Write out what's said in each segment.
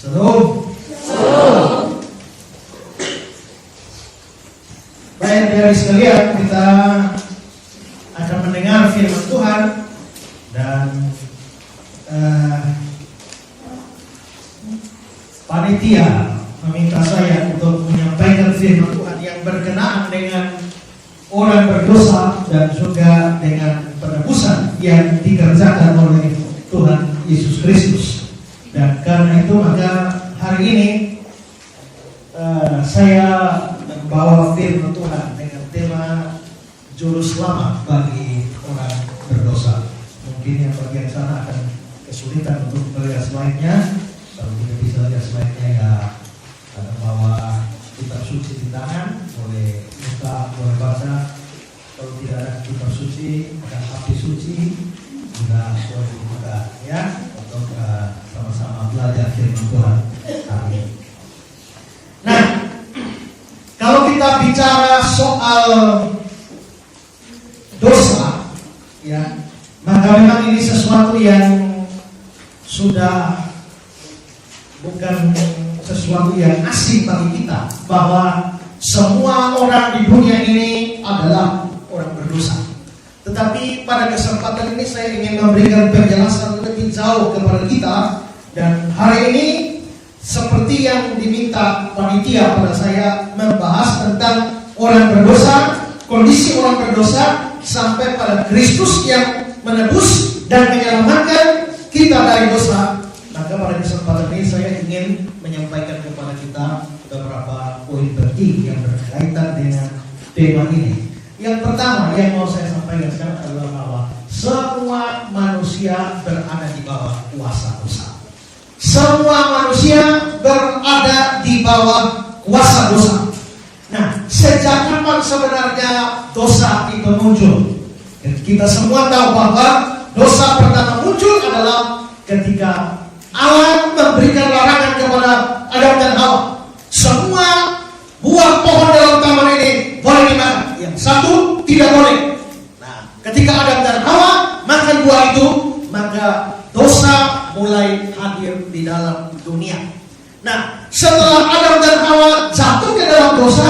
Shalom. Baik, dari sekalian, kita akan mendengar firman Tuhan dan panitia meminta saya untuk menyampaikan firman Tuhan yang berkenaan dengan orang berdosa dan juga dengan penebusan yang dikerjakan oleh Tuhan Yesus Kristus. Dan karena itu maka hari ini saya membawa firman Tuhan dengan tema juru selamat bagi orang berdosa. Mungkin yang bagian sana akan kesulitan untuk melihat slide-nya. Kalau tidak bisa lihat slide-nya ya akan bawa kitab suci di tangan, boleh buka, boleh baca. Kalau tidak ada kitab suci, ada hati suci juga boleh dibuka ya, untuk sama-sama belajar firman Tuhan hari ini. Nah, kalau kita bicara soal dosa, ya, maka memang ini sesuatu yang sudah bukan sesuatu yang asing bagi kita, bahwa semua orang di dunia ini adalah orang berdosa. Tetapi pada kesempatan ini saya ingin memberikan penjelasan lebih jauh kepada kita. Dan hari ini seperti yang diminta panitia pada saya, membahas tentang orang berdosa, kondisi orang berdosa, sampai pada Kristus yang menebus dan menyelamatkan kita dari dosa. Maka pada kesempatan ini saya ingin menyampaikan kepada kita beberapa poin penting yang berkaitan dengan tema ini. Yang pertama yang mau saya sampaikan sekarang adalah bahwa semua manusia berada di bawah kuasa dosa. Semua manusia berada di bawah kuasa dosa. Nah, sejak kapan sebenarnya dosa itu muncul? Kita semua tahu bahwa dosa pertama muncul adalah ketika Allah memberikan larangan kepada Adam dan Hawa. Semua buah pohon dalam taman ini boleh dimakan, yang satu tidak boleh. Nah, ketika Adam dan Hawa makan buah itu, maka dosa mulai hadir di dalam dunia. Nah, setelah Adam dan Hawa jatuh ke dalam dosa,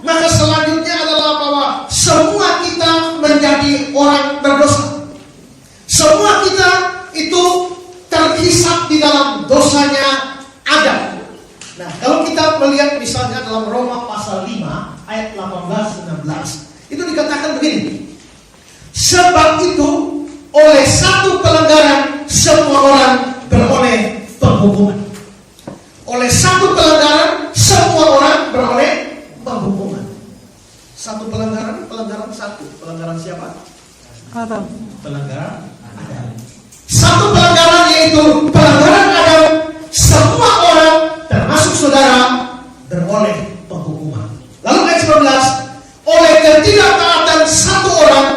maka selanjutnya adalah bahwa semua kita menjadi orang berdosa. Semua kita itu terhisap di dalam dosanya Adam. Nah, kalau kita melihat misalnya dalam Roma pasal 5 ayat 18-19, itu dikatakan begini: sebab itu oleh satu pelanggaran semua orang beroleh penghukuman. Oleh satu pelanggaran semua orang beroleh penghukuman. Satu pelanggaran satu. Pelanggaran siapa? Adam. Pelanggaran Adam. Satu pelanggaran yaitu pelanggaran Adam. Semua orang termasuk saudara beroleh penghukuman. Lalu ayat 19, oleh ketidaktaatan satu orang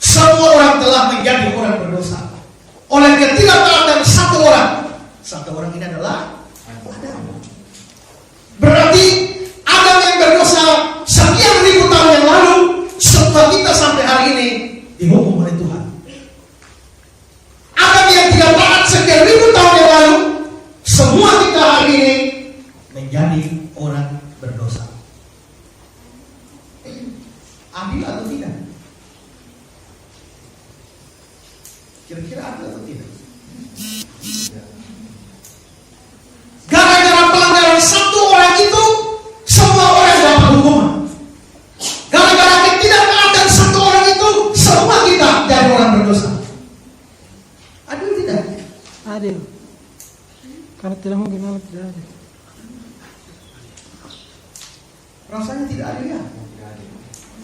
semua orang telah menjadi orang berdosa. Oleh ketidaktaatan satu orang ini adalah Adam. Berarti Adam yang berdosa sekian ribu tahun yang lalu, semua kita sampai hari ini dihukum oleh Tuhan. Adam yang tidak taat sekian ribu tahun yang lalu, semua kita hari ini menjadi orang berdosa. Adil atau tidak? Kira-kira adil atau tidak? Gara-gara pelanggaran satu orang itu, semua orang dapat hukuman. Gara-gara ketidaktaatan satu orang itu, semua kita jadi orang berdosa. Adil tidak? Adil. Karena tidak mungkin Allah tidak adil. Rasanya tidak adil ya?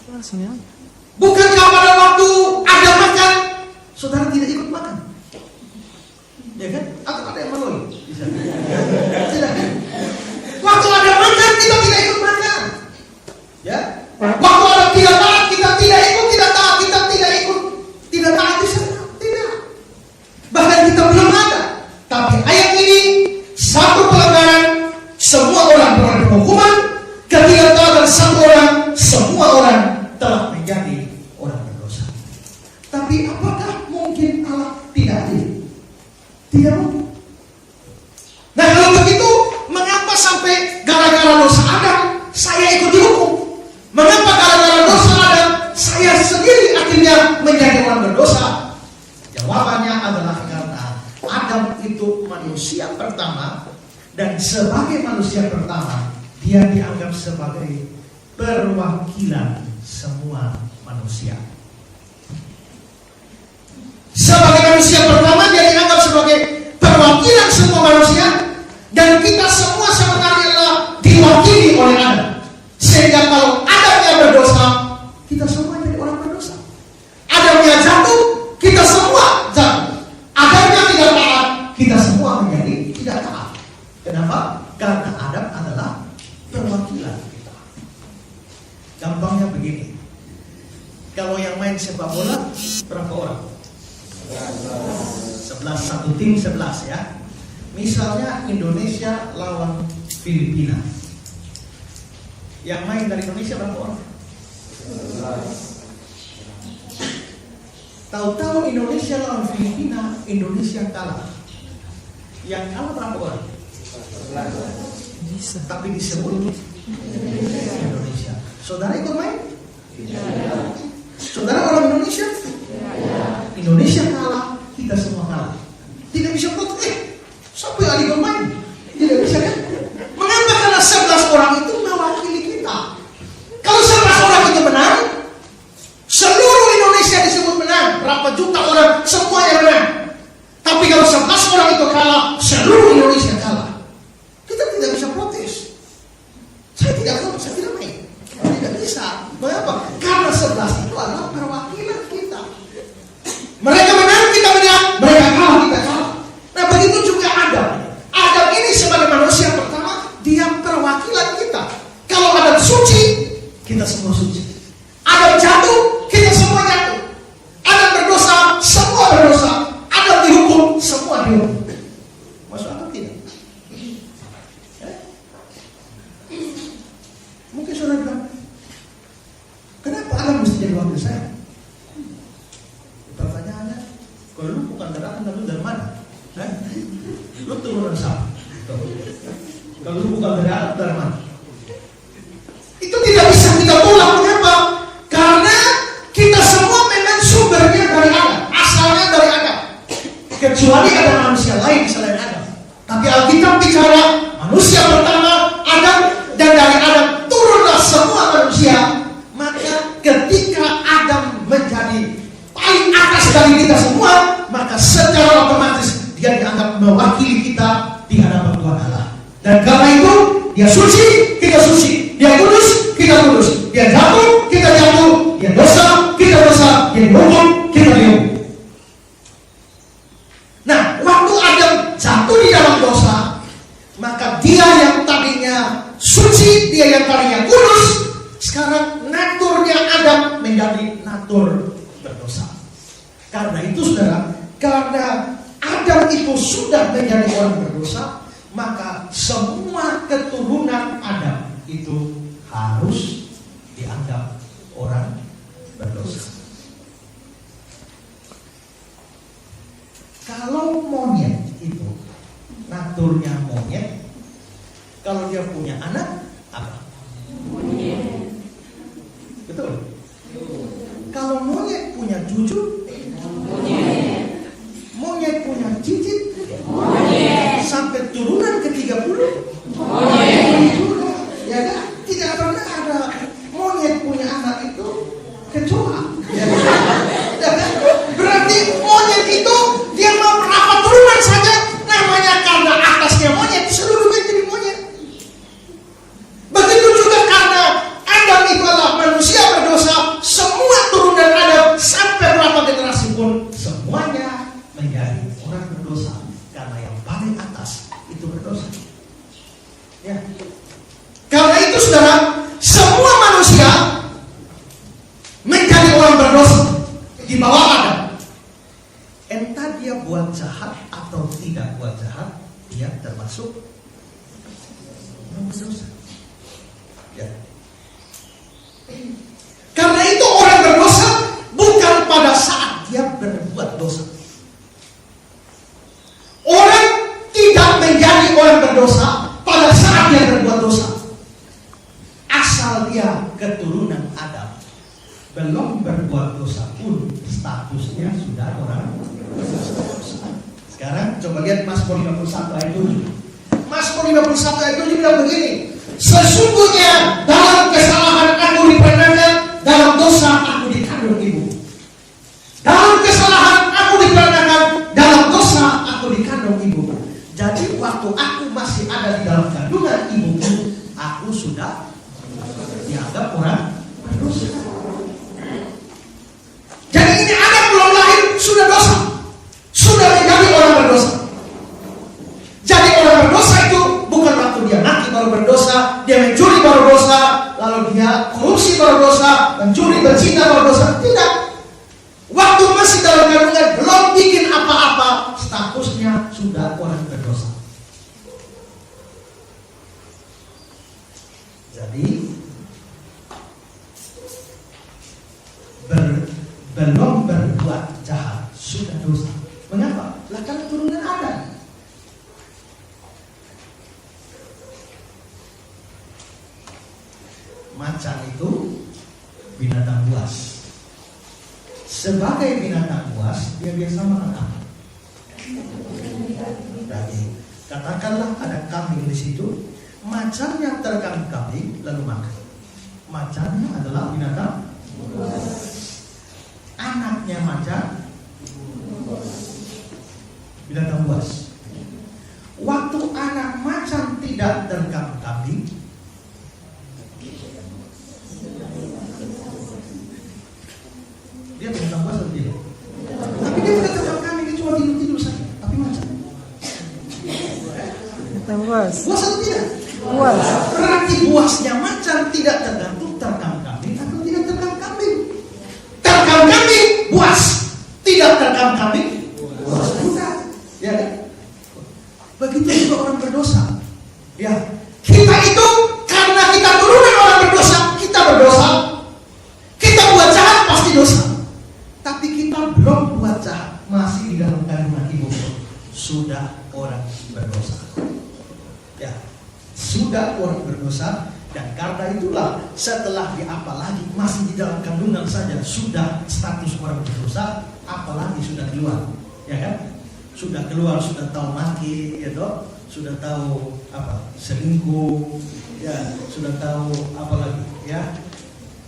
Rasanya. Bukankah pada waktu ada makan, saudara tidak ikut makan? Ya kan? Atau ada yang menolong? Tidak kan? Waktu ada makan, kita tidak ikut makan. Ya? Waktu ada tidak taat, kita tidak ikut, tidak taat, kita tidak ikut, tidak taat di sana. Tidak. Bahkan kita belum ada. Tapi ayat ini, satu pelanggaran, semua orang beroleh penghukuman. Ketidaktaatan satu orang, semua orang telah menjadi orang berdosa. Tapi apakah mungkin Allah tidak adil? Tidak mungkin. Adam itu manusia pertama, dan sebagai manusia pertama, dia dianggap sebagai perwakilan semua manusia. Sebagai manusia pertama, dia dianggap sebagai perwakilan semua manusia, dan kita semua sebenarnya adalah diwakili oleh Adam. Sehingga kalau Adamnya berdosa, kita semua jadi orang berdosa. Adamnya jatuh, kita semua jatuh. Adamnya tidak taat, kita semua menjadi tidak taat. Kenapa? Karena Adam adalah perwakilan kita. Gampangnya begini. Kalau yang main sepak bola, berapa orang? 11, satu tim 11 ya. Misalnya Indonesia lawan Filipina. Yang main dari Indonesia berapa orang? Tahu-tahu Indonesia lawan Filipina, Indonesia kalah. Yang kalah berapa orang? Bisa. Tapi disebut Indonesia. Saudara ikut main? Saudara orang Indonesia? Indonesia kalah, kita semua kalah. Tidak bisa protes. Siapa yang ikut main? Tidak bisa kan? Mengapa? Karena 11 orang itu mewakili kita. Kalau 11 orang itu menang, seluruh Indonesia disebut menang. Berapa juta orang, semuanya menang. Tapi kalau 11 orang itu kalah, seluruh Indonesia kalah. Kita tidak bisa protes. Saya tidak protes, saya tidak main. Tidak bisa. Mengapa? Karena 11 itu adalah perwakilan kita. Mereka menang, kita menang. Mereka kalah, kita kalah. Nah begitu juga Adam. Adam ini sebagai manusia pertama, dia perwakilan kita. Kalau Adam suci, kita semua suci. Adam jatuh, kita semua jatuh. Adam berdosa, semua berdosa. Adam dihukum, semua dihukum. Masuk akal tidak? Mungkin saudara bilang, kenapa Adam mesti jadi wakil saya? Pertanyaannya, kalau lu bukan dari Adam, lu dari mana? Lu turunan siapa? Kalau lu bukan dari Adam, dari mana? Itu tidak bisa kita tolak. Kenapa? Karena kita semua memang sumbernya dari Adam, asalnya dari Adam. Kecuali ada manusia lain selain Adam. Tapi Alkitab bicara manusia pertama Adam, dan dari Adam turunlah semua manusia. Maka ketika Adam menjadi paling atas dari kita semua, maka secara otomatis dia dianggap mewakili kita di hadapan Tuhan Allah. Dan karena itu dia suci, kita suci. Dia kudus, kita kudus. Dia jatuh, kita jatuh. Dia dosa, kita dosa. Dia dihukum, kita dihukum. Nah, waktu Adam jatuh di dalam dosa, maka dia yang tadinya suci, dia yang tadinya kudus, sekarang naturnya Adam menjadi natur berdosa. Karena itu saudara, karena Adam itu sudah menjadi orang berdosa, maka semua keturunan Adam itu harus dianggap orang berdosa. Kalau monyet itu naturnya monyet, kalau dia punya anak apa? Monyet. Betul? Kalau monyet punya cucu, monyet. Monyet punya cicit, monyet. Sampai turunan ke-30, monyet. Ya kan? Tidak pernah ada monyet punya anak itu kecoa. Ya kan? Berarti monyet itu dia mau berapa turunan saja namanya, karena atasnya monyet seluruhnya jadi monyet. Begitu juga karena Adam itu adalah manusia berdosa, semua turunan Adam sampai berapa generasi pun semuanya menjadi orang berdosa, karena yang paling atas itu berdosa. Ya. Karena itu saudara, semua manusia menjadi orang berdosa di bawah Adam. Entah dia buat jahat atau tidak buat jahat, dia termasuk orang berdosa. Ya. Karena itu orang berdosa bukan pada saat dia berbuat dosa. Orang tidak menjadi orang berdosa pada saat dia berbuat dosa. Asal dia keturunan Adam, belum berbuat dosa pun statusnya sudah orang berdosa. Sekarang Coba lihat Mazmur 51 ayat 7. Mazmur 51 ayat 7 bilang begini, sesungguhnya dalam kesalahan aku diperankan, dalam dosa aku dikandung ibu. Dalam kesalahan aku diperankan, dalam dosa aku dikandung ibu. Jadi waktu aku masih ada di dalam kandungan ibuku, aku sudah dianggap orang berdosa. Jadi ini anak belum lahir sudah dosa, sudah menjadi orang berdosa. Jadi orang berdosa itu bukan waktu dia mati baru berdosa, dia mencuri baru dosa, lalu dia korupsi baru dosa, mencuri berzina baru dosa. Tidak. Waktu masih dalam kandungan belum bikin apa-apa, statusnya sudah orang berdosa. Jadi belum berbuat jahat sudah dosa. Mengapa? Lah karena turunan Adam. Macan itu binatang buas. Sebagai binatang buas, dia biasa makan apa? Daging. Katakanlah ada kambing di situ, macannya terkam kambing lalu makan. Macannya adalah binatang buas. Anaknya macan binatang buas. Waktu anak macan tidak terkam kambing, dia binatang buas atau tidak? Tapi dia tidak terkam kambing, dia cuma tidur saja. Tapi macan Binatang buas. buas atau tidak? Buas. Berarti buasnya macan tidak tergantung terkam kambing atau tidak terkam kambing. Terkam kambing buas, tidak terkam kambing buas juga. Ya kan? Begitu juga orang berdosa. Ya, kita itu karena kita turunan orang berdosa, kita berdosa. Kita buat jahat pasti dosa. Tapi kita belum buat jahat, masih di dalam kandungan ibu, sudah orang berdosa. Ya, sudah orang berdosa. Dan karena itulah setelah apalagi masih di dalam kandungan saja sudah status orang berdosa, apalagi sudah keluar, ya kan? Sudah keluar, sudah tahu maki, ya toh? Sudah tahu apa selingkuh, ya sudah tahu apa lagi, ya.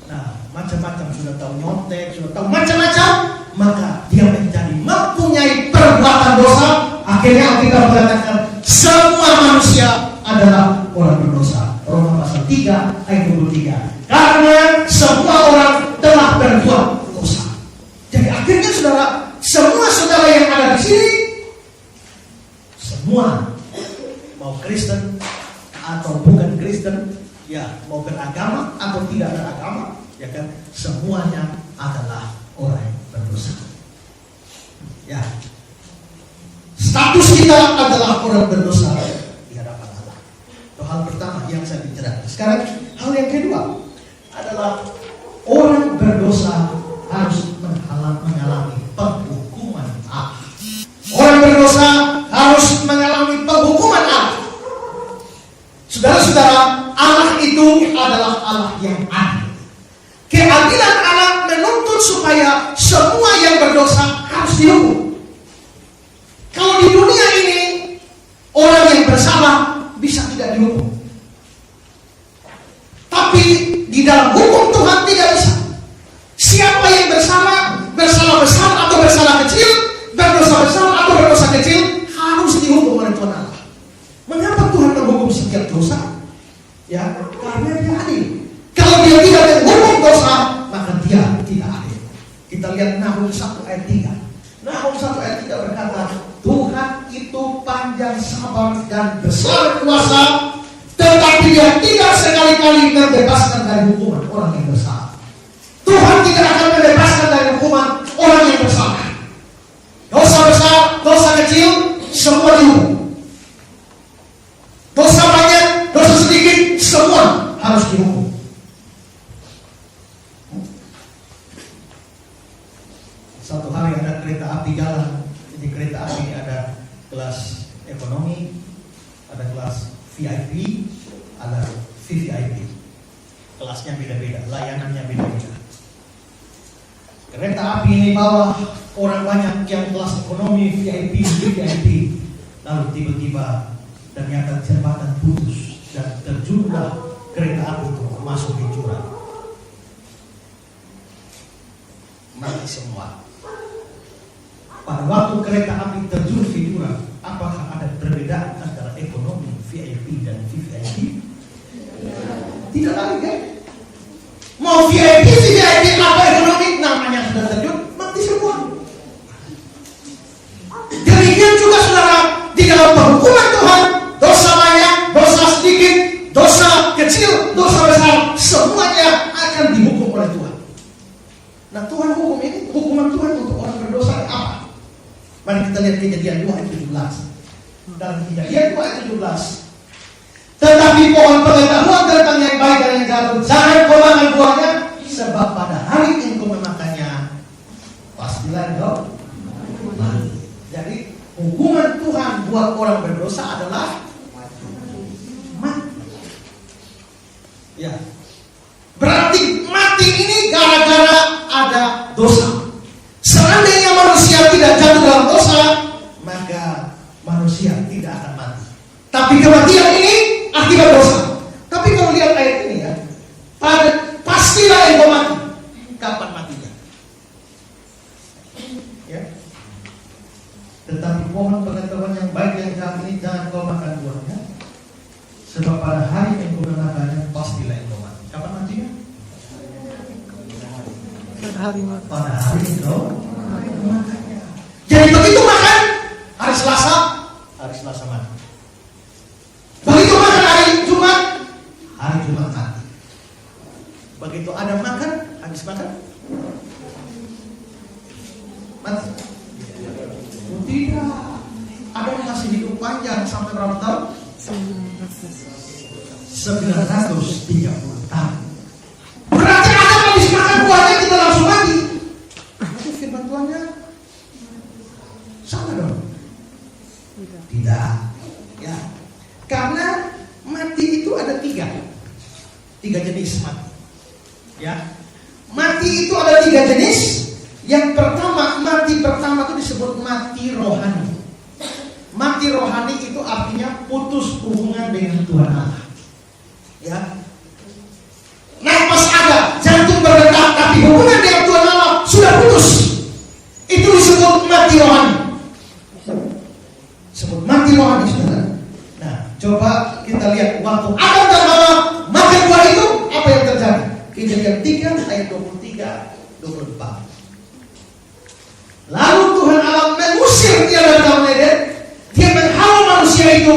Nah macam-macam, sudah tahu nyontek, sudah tahu macam-macam, maka dia menjadi mempunyai perbuatan dosa. Akhirnya kita mengatakan semua manusia adalah orang berdosa. Roma pasal 3 ayat 23. Karena semua orang telah berbuat dosa. Jadi akhirnya saudara, semua saudara yang ada di sini, semua mau Kristen atau bukan Kristen, ya mau beragama atau tidak beragama, ya kan, semuanya adalah orang berdosa. Ya, status kita adalah orang berdosa di hadapan Allah. Itu hal pertama yang saya bicarakan. Sekarang hal yang kedua adalah orang berdosa harus mengalami penghukuman Allah. Orang berdosa harus mengalami penghukuman Allah. Saudara-saudara, Allah itu adalah Allah yang adil. Keadilan Allah menuntut supaya semua yang berdosa harus dihukum. Kalau di dunia ini orang yang bersalah bisa tidak dihukum, tapi di dalam hukum Tuhan tidak bisa. Siapa yang bersalah besar atau bersalah kecil, berdosa besar atau berdosa kecil, harus dihukum oleh Tuhan Allah. Mengapa Tuhan menghukum setiap dosa? Ya, karena dia adil. Kalau dia tidak menghukum dosa, maka dia tidak adil. Kita lihat Nahum 1 ayat 3. Nahum 1 ayat 3 berkata, Tuhan itu panjang sabar dan besar kuasa, tetapi dia tidak sekali-kali membebaskan dari hukuman orang yang bersalah. Tuhan tidak akan membebaskan dari hukuman orang yang bersalah. Dosa besar, dosa kecil, semua dihukum. Dosa banyak, dosa sedikit, semua harus dihukum. Satu hari ada kereta api jalan. Di kereta api ini ada kelas ekonomi, ada kelas VIP, ada VVIP. Kelasnya beda-beda, layanannya beda-beda. Kereta api ini bawa orang banyak yang kelas ekonomi, VIP, VVIP. Lalu tiba-tiba ternyata jembatan putus dan terjunlah kereta api itu masuk ke jurang. Mati semua. Pada waktu kereta api terjun ke jurang, apakah ada perbedaan antara ekonomi VIP dan VVIP? Tidak lagi kan? Mau VIP, VVIP apa ekonomi, namanya sudah terjun, mati semua. Demikian juga saudara, di dalam penghukuman Tuhan, dosa banyak, dosa sedikit, dosa kecil, dosa besar, semuanya akan dihukum oleh Tuhan. Nah, Tuhan hukum ini, hukuman Tuhan untuk orang berdosa apa? Mari kita lihat Kejadian 2 ayat 17. Dalam Kejadian 2 ayat 17. Tetapi pohon pengetahuan tentang yang baik dan yang jahat, jangan kau makan buahnya, sebab pada hari engkau memakannya, pastilah engkau mati. Jadi hukuman Tuhan buat orang berdosa adalah mati. Ya. Berarti mati ini gara-gara ada dosa. Seandainya manusia tidak jatuh dalam dosa, maka manusia tidak akan mati. Tapi kematian ini akibat dosa. Tapi kalau lihat ayat ini ya, pastilah engkau mati. Kapan matinya? Ya. Tetapi pohon pengetahuan yang baik yang jahat ini jangan kau makan buahnya, sebab pada hari engkau memakannya pastilah engkau mati. Kapan matinya? Pada hari engkau memakannya. Jadi begitu makan hari Selasa mati. Begitu makan hari Jumat mati. Begitu ada makan, habis makan mati. Tidak. Ada yang masih hidup panjang sampai berapa tahun? 930 tahun. Berarti ada habis makan buahnya kita langsung mati. Itu firman Tuhannya salah dong? Tidak. Ya. Karena mati itu ada tiga jenis mati. Ya. Mati itu ada 3 jenis. Yang pertama, mati pertama itu disebut mati rohani. Mati rohani itu artinya putus hubungan dengan Tuhan Allah. Ya. Nafas ada, jantung berdetak, tapi hubungan dengan Tuhan Allah sudah putus. Itu disebut mati rohani. Disebut mati rohani, saudara. Nah, coba kita lihat waktu Adam dan Hawa makan buah itu, apa yang terjadi? Kejadian 3 ayat 23-24. Lalu Tuhan Allah mengusir dia dari Taman Eden. Dia menghalau manusia itu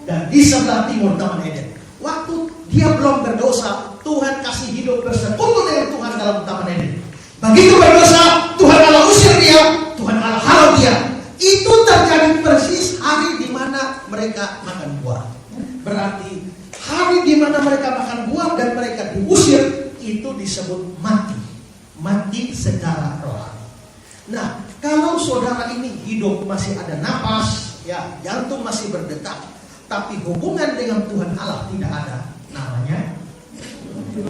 dan di sebelah timur Taman Eden. Waktu dia belum berdosa, Tuhan kasih hidup bersekutu dengan Tuhan dalam Taman Eden. Begitu berdosa, Tuhan Allah usir dia, Tuhan Allah halau dia. Itu terjadi persis hari di mana mereka makan buah. Berarti hari di mana mereka makan buah dan mereka diusir, itu disebut mati. Mati secara rohani. Nah, kalau saudara ini hidup masih ada napas, ya, jantung masih berdetak, tapi hubungan dengan Tuhan Allah tidak ada, namanya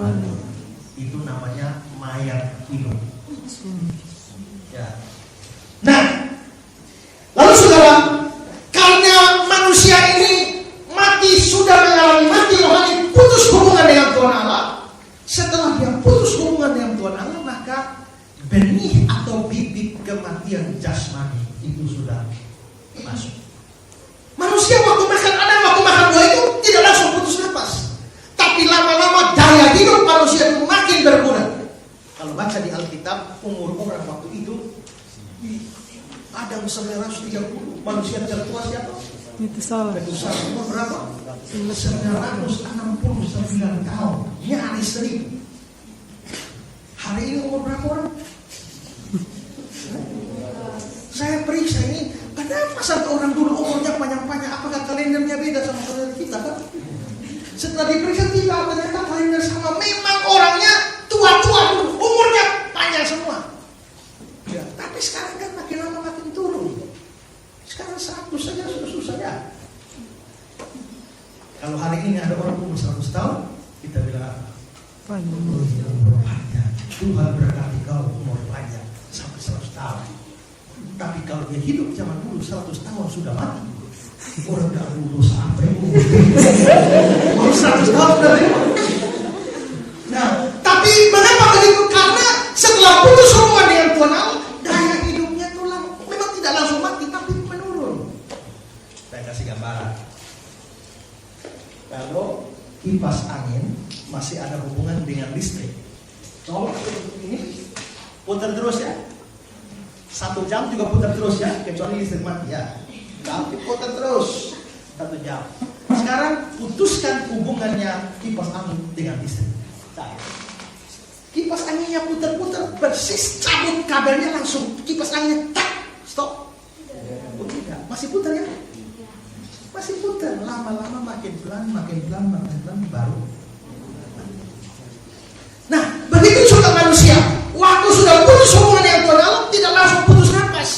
mati. Itu namanya mayat hidup. Ya. Nah, lalu saudara, karena manusia ini mati, sudah mengalami mati rohani, putus hubungan dengan Tuhan Allah. Setelah dia putus hubungan dengan Tuhan Allah, maka benih atau bibit kematian jasmani itu sudah masuk. Manusia waktu makan buah itu tidak langsung putus nafas, tapi lama-lama daya hidup manusia itu makin berkurang. Kalau baca di Alkitab, umur orang waktu itu Adam 930, manusia tertua siapa? Metusalah. Umur berapa? 969 tahun, nyaris 1000. Hari ini umur berapa orang? Saya periksa ini, kenapa satu orang dulu umurnya panjang-panjang? Apakah kalendernya beda sama kalender kita kan? Setelah diperiksa tidak, ternyata kalender sama. Memang orangnya tua-tua dulu, umurnya panjang semua. Ya, tapi sekarang kan makin lama makin turun. Sekarang 100 saja sudah susah ya. Kalau hari ini ada orang umur 100 tahun, kita bilang apa? Umur panjang. Tuhan berkati kau umur panjang sampai 100 tahun. Tapi kalau dia hidup zaman dulu 100 tahun sudah mati. Orang dahulu sampai umur 100 tahun sudah lewat. Nah, tapi mengapa begitu? Karena setelah putus hubungan dengan Tuhan Allah, daya hidupnya itu memang tidak langsung mati, tapi menurun. Saya kasih gambaran. Kalau kipas angin masih ada hubungan dengan listrik, colok ini putar terus ya. 1 jam juga putar terus ya, kecuali listrik mati ya. Tapi putar terus 1 jam. Sekarang putuskan hubungannya kipas angin dengan listrik. Nah, kipas anginnya putar-putar, persis cabut kabelnya langsung kipas anginnya tak stop. Oh, tidak, masih putar ya? Masih putar, lama-lama makin pelan baru. Nah, begitu juga manusia. Waktu sudah putus hubungan dengan Tuhan Allah, tidak langsung putus nafas,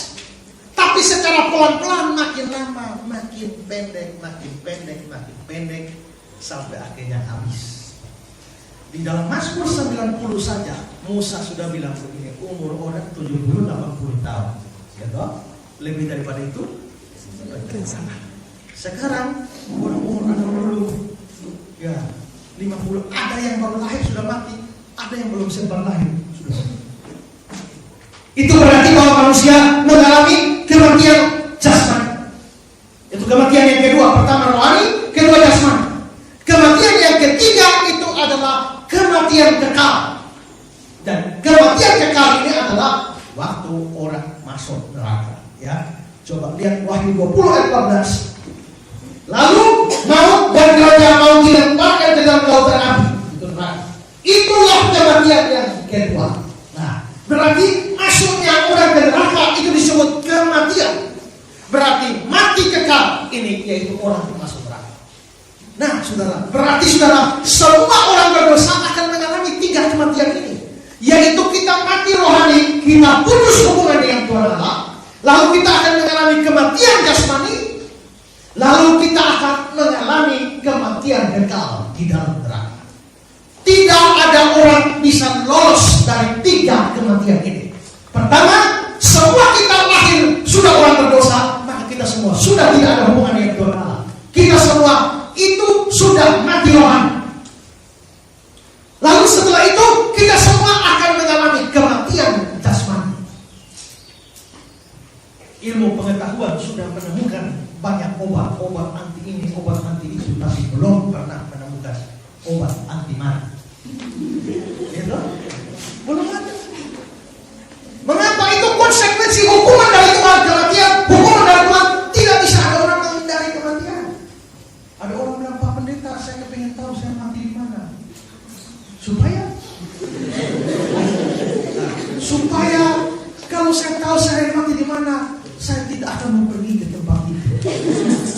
tapi secara pelan-pelan makin lama, makin pendek, sampai akhirnya habis. Di dalam Mazmur 90 saja, Musa sudah bilang begini, umur orang 70-80 tahun. Ya toh? Lebih daripada itu? Sekarang umur 60, ya 50, ada yang baru lahir sudah mati, ada yang belum sempat lahir sudah mati. Itu berarti bahwa manusia mengalami kematian jasmani. Itu kematian yang kedua, pertama rohani, kedua jasmani. Kematian yang ketiga itu adalah kematian kekal. Dan kematian kekal ini adalah waktu orang masuk neraka. Ya, coba lihat Wahyu 20 ayat 14. Lalu maut dan raja maut dilemparkan ke dalam lautan api. Itu neraka. Itulah kematian yang kedua. Nah, berarti masuknya orang ke neraka itu disebut kematian. Berarti mati kekal ini yaitu orang yang masuk neraka. Nah, saudara, berarti saudara, semua orang berdosa akan mengalami 3 kematian ini. Yaitu kita mati rohani, kita putus hubungan dengan Tuhan Allah, lalu kita akan mengalami kematian jasmani, lalu kita akan mengalami kematian kekal di dalam neraka. Tidak ada orang bisa lolos dari 3 kematian ini. Pertama, semua kita lahir sudah orang berdosa, maka kita semua sudah tidak ada hubungan dengan Tuhan Allah. Kita semua itu sudah mati rohani. Lalu setelah itu kita semua akan mengalami kematian jasmani. Ilmu pengetahuan sudah menemukan banyak obat anti ini, obat anti itu, tapi belum pernah menemukan obat anti mati. Gitu? Belum ada. Mengapa itu konsekuensi hukuman dari Tuhan kematian? Hukuman dari Tuhan tidak bisa ada orang menghindari kematian. Ada orang bilang, Pak Pendeta, saya ingin tahu saya mati di mana. Supaya kalau saya tahu saya mati di mana, saya tidak akan mau pergi ke tempat itu.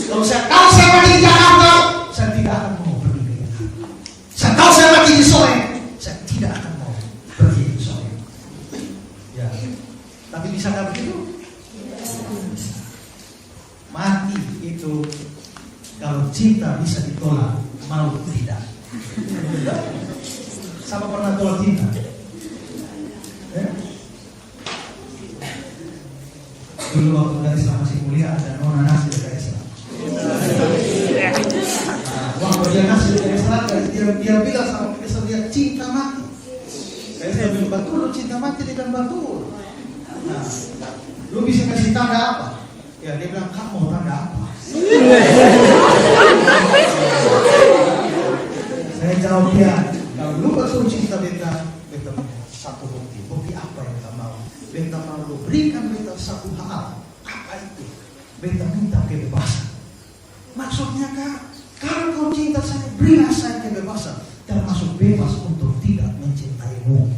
Kalau saya tahu saya mati di Jakarta, saya tidak akan mau pergi ke Jakarta. Saya tahu saya mati di Soe, saya tidak akan mau pergi ke Soe. Ya, tapi bisa nggak begitu? Mati itu kalau cinta bisa ditolak, mau tidak. Sama pernah tolak cinta? Ya? Dulu waktu dari Islam masih mulia ada nona Nasir dari Islam. Waktu dia Nasir dari Islam, dia bilang sama Islam, dia cinta mati. Saya bilang, betul lu cinta mati, dia bilang betul. Nah, lu bisa kasih tanda apa? Ya dia bilang, kamu mau tanda apa? Saya jawab dia, kalau lu betul cinta beta satu bukti apa yang kita mau? Beta mau lu berikan beta satu hal. Apa itu? Beta minta kebebasan. Maksudnya Kak, kalau kau cinta saya, berilah saya kebebasan, termasuk bebas untuk tidak mencintaimu.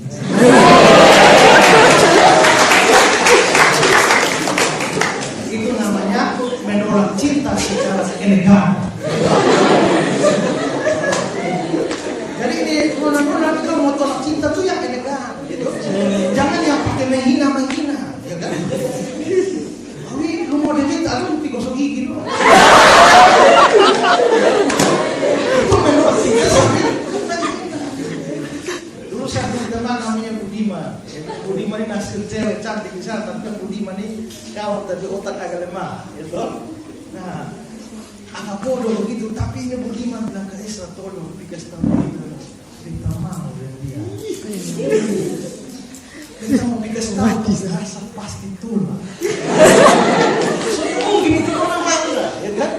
Itu namanya menolak cinta secara elegan. Jadi ini nona-nona kalau mau tolak cinta tuh yang elegan, gitu. Jangan yang pakai menghina, ya kan? Tapi lu mau diminta lu digosok gigi lu. Itu menolak cinta sampai menghina. Dulu saya punya teman namanya Budiman. Budiman ini hasil cewek cantik di sana, tapi Budiman ini kawat tapi otak agak lemah, gitu. Nah, bodoh begitu. Tapi ini Budiman bilang ke Esra, tolong dikasih tahu kita mau dan dia. Kita mau dikasih tahu rasa pasti tolak. Mungkin itu orang mati lah, ya kan?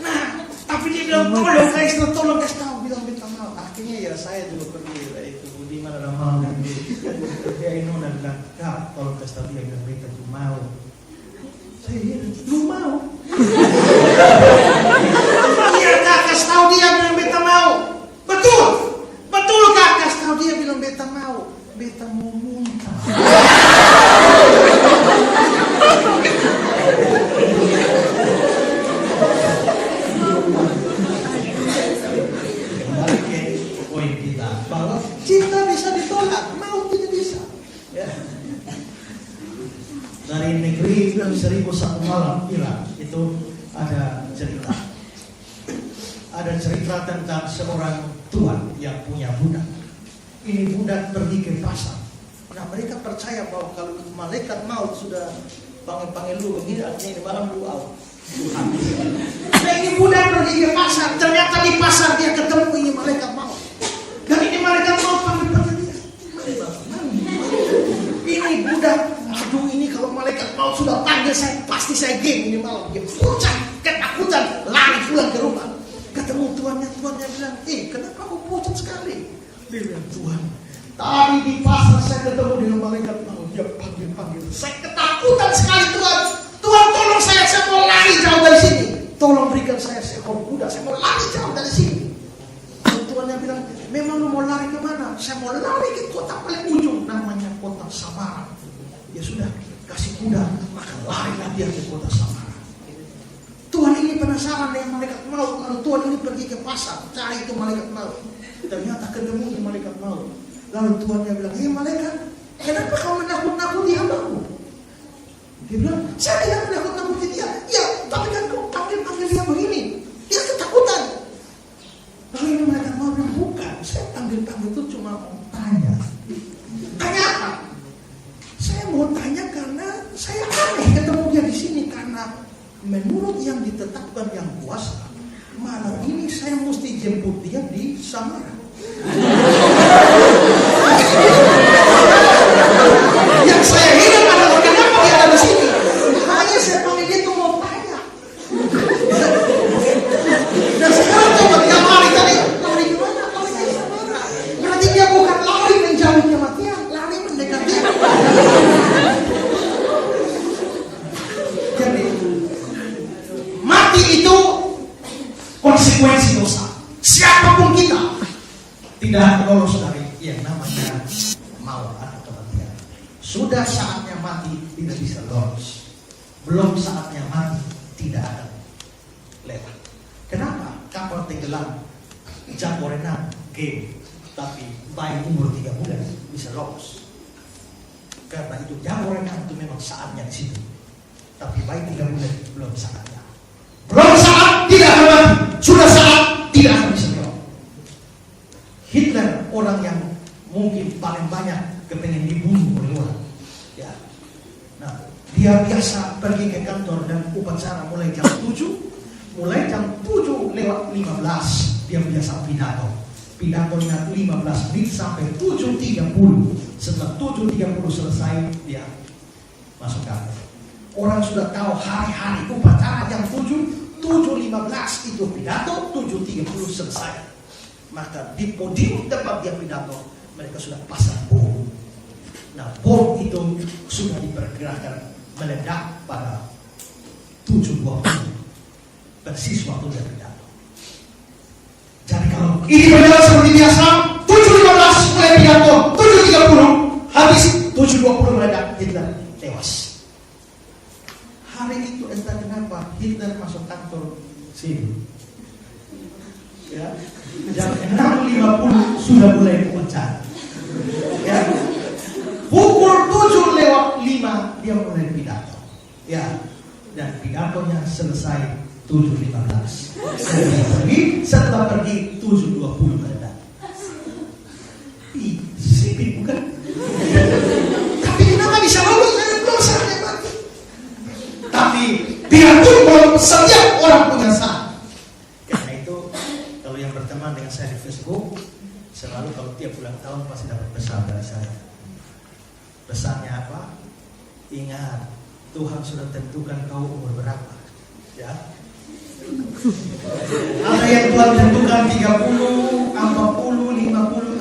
Nah, tapi dia bilang tolong ke Esra, tolong kasih tahu, bilang kita mau. Akhirnya ya saya juga pergi, itu Budiman ada mau dan dia ini udah bilang, Kak, tolong kasih tahu dia bilang kita tuh mau. Saya bilang, lu mau? Iya Kak, kasih tahu dia bilang beta mau. Betul, betul Kak, kasih tahu dia bilang beta mau. Beta mau muntah. Kembali ke poin kita bahwa cinta bisa ditolak, mau tidak bisa. Ya. Dari negeri 1001 malam Irak itu ada cerita. Ada cerita tentang seorang tuan yang punya budak. Ini budak pergi ke pasar. Nah mereka percaya bahwa kalau malaikat maut sudah panggil lu begini, artinya ini malam lu out. Nah ini budak pergi ke pasar. Ternyata di pasar dia ketemu ini malaikat maut. Dan ini malaikat maut panggil dia. Ini budak. Aduh ini kalau malaikat maut sudah panggil saya, pasti saya game ini malam. Dia pucat, ketakutan, lari pulang ke rumah. Ketemu tuannya bilang, kenapa kau pucat sekali? Dia bilang, Tuhan, tadi di pasar saya ketemu dengan malaikat maut. Dia panggil. Saya ketakutan sekali Tuhan. Tuhan tolong saya mau lari jauh dari sini. Tolong berikan saya seekor kuda, saya mau lari jauh dari sini. Dan tuannya bilang, memang lu mau lari kemana? Saya mau lari ke kota paling ujung, namanya kota Samara. Ya sudah, kasih kuda, maka larilah dia ke kota Samara. Tuhan ini penasaran dengan malaikat maut. Lalu Tuhan ini pergi ke pasar, cari itu malaikat maut. Ternyata ketemu di malaikat maut. Lalu Tuhannya bilang, malaikat, kenapa kau menakut-nakuti hambaku? Dia bilang, saya tidak menakut-nakuti dia. Ya, tapi kan kau panggil dia begini. Dia ketakutan. Lalu ini malaikat maut bilang, bukan. Saya panggil itu cuma mau tanya. Tanya apa? Saya mau tanya karena saya aneh ketemu dia di sini. Karena menurut yang ditetapkan yang kuasa, malam ini saya mesti jemput dia di Samara. Yang saya heran adalah kenapa dia ada di sini. Hanya saya panggil dia tuh mau tanya. Dan sekarang coba dia lari tadi. Lari kemana? Lari ke Samara. Berarti dia bukan lari menjauhi kematian, lari mendekati. Jadi mati itu konsekuensi dosa. Siapapun kita tidak lolos dari yang namanya maut atau kematian. Sudah saatnya mati tidak bisa lolos. Belum saatnya mati tidak akan lewat. Kenapa? Kapal tenggelam, jago renang, game, tapi bayi umur 3 bulan bisa lolos. Karena itu jago renang itu memang saatnya di situ. Tapi bayi 3 bulan belum saatnya. Belum saat tidak akan mati. Sudah saat tidak akan bisa lewat. Hitler orang yang mungkin paling banyak kepengen dibunuh oleh orang. Ya. Nah, dia biasa pergi ke kantor dan upacara mulai jam 7. Mulai jam 7 lewat 15 dia biasa pidato. Pidatonya 15 menit sampai 7.30. Setelah 7.30 selesai dia masuk kantor. Orang sudah tahu hari-hari upacara jam 7.15 itu pidato, 7.30 selesai. Maka di podium tempat dia pidato, mereka sudah pasang bom. Nah, bom itu sudah diperkirakan meledak pada 7.20 persis waktu dia pidato. Jadi kalau ini berjalan seperti biasa, 7.15 mulai pidato, 7.30 habis, 7.20 meledak, Hitler tewas. Hari itu entah kenapa Hitler masuk kantor sini. Ya, jam 6.50 sudah mulai upacara. Ya, pukul 7:05 dia mulai pidato. Ya, dan pidatonya selesai 7.15. Setelah pergi 7.20 meledak. Sipit bukan? Tapi kenapa bisa lolos dari dosa yang mati? Tapi biarpun setiap orang punya saat. saya di Facebook, selalu kalau tiap ulang tahun pasti dapat pesan dari saya. Pesannya apa? Ingat, Tuhan sudah tentukan kau umur berapa. Ya. Ada yang Tuhan tentukan 30, 40, 50,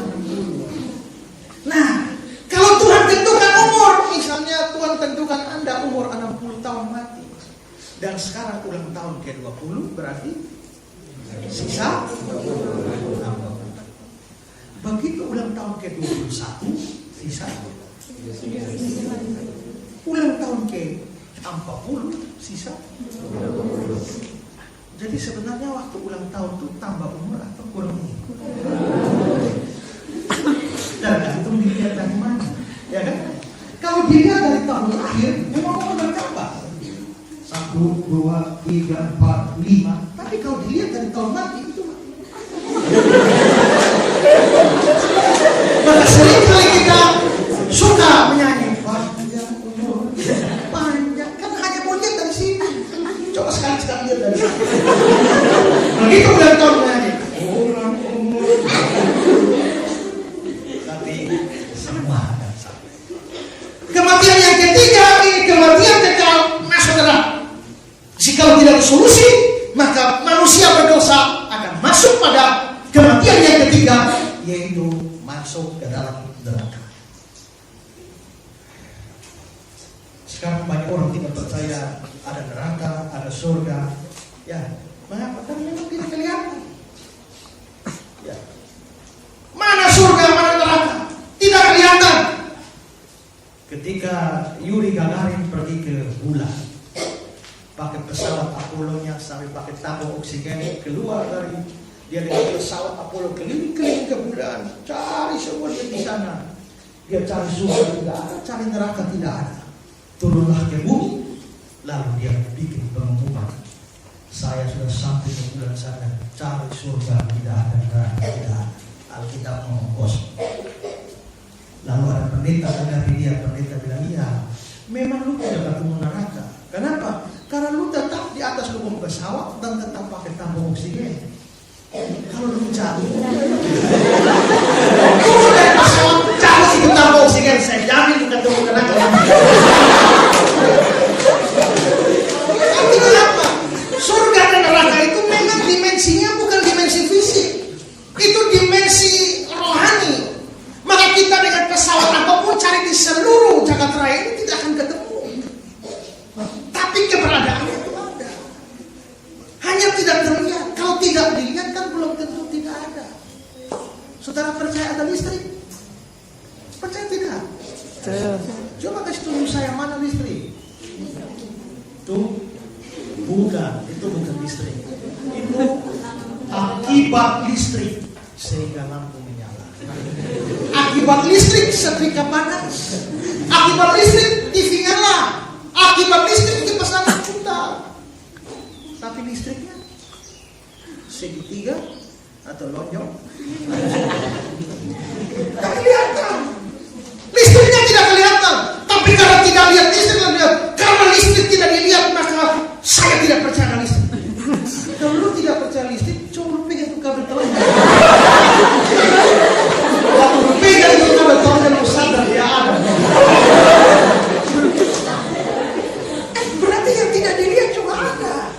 60. Nah, kalau Tuhan tentukan umur, misalnya Tuhan tentukan Anda umur 60 tahun mati, dan sekarang ulang tahun ke-20, berarti sisa 60. Begitu ulang tahun ke-21, sisa ulang tahun ke-40, sisa. Jadi sebenarnya waktu ulang tahun itu tambah umur atau kurang umur? Tergantung dilihat dari mana, ya kan? Kalau dilihat dari tahun lahir, memang umur bertambah. 1, 2, 3, 4, 5. Tapi kalau dilihat dari tahun mati itu maka seringkali kita suka menyanyi panjang umur, panjang, kan hanya mau lihat dari sini. Coba sekali-sekali lihat dari sini. Begitu ulang tahun menyanyi orang umur, tapi semua akan sampai. Kematian yang ketiga ini kematian kekal, saudara. Jika tidak ada solusi, maka manusia berdosa akan masuk pada kematian yang ketiga, yaitu masuk ke dalam neraka. Sekarang banyak orang tidak percaya ada neraka, ada surga. Ya, mengapa? Karena memang tidak kelihatan. Ya. Mana surga, mana neraka? Tidak kelihatan. Ketika Yuri Gagarin pergi ke bulan, pakai pesawat Apollo-nya sampai pakai tabung oksigen, keluar dari dia dengan pesawat Apollo keliling-keliling ke bulan, cari semua dia di sana. Dia cari surga tidak ada, cari neraka tidak ada. Turunlah ke bumi, lalu dia bikin pengumuman, saya sudah sampai ke bulan sana, cari surga tidak ada, neraka tidak ada. Alkitab ngomong kosong. Lalu ada pendeta dengar dia, pendeta bilang, iya, memang lu tidak ketemu neraka. Kenapa? Karena lu tetap di atas lubang pesawat dan tetap pakai tabung oksigen. Kalau lu jatuh, turun dari pesawat, jatuh itu tabung oksigen, saya jamin lu ketemu neraka. Tapi kenapa? Surga dan neraka itu memang dimensinya bukan dimensi fisik, itu dimensi rohani. Maka kita dengan pesawat apapun cari di seluruh jagat raya ini tidak akan ketemu. Tapi keberadaannya itu ada. Hanya tidak terlihat. Kalau tidak dilihat kan belum tentu tidak ada. Saudara percaya ada listrik? Percaya tidak? Percaya. Coba kasih tunjuk saya mana listrik. Tuh, bukan. Itu bukan listrik. Itu akibat listrik sehingga lampu menyala. Akibat listrik setrika panas. Akibat listrik TV nyala. Akibat listrik kipas angin putar. Tapi listriknya segitiga atau lonjong tidak kelihatan. Listriknya tidak kelihatan. Tapi kalau tidak lihat listrik, karena listrik tidak dilihat, maka saya tidak percaya listrik. Kalau lu tidak percaya listrik, coba lu pegang itu kabel telanjang. Waktu lu pegang itu kabel telanjang, lu sadar dia ada. Berarti yang tidak dilihat juga ada.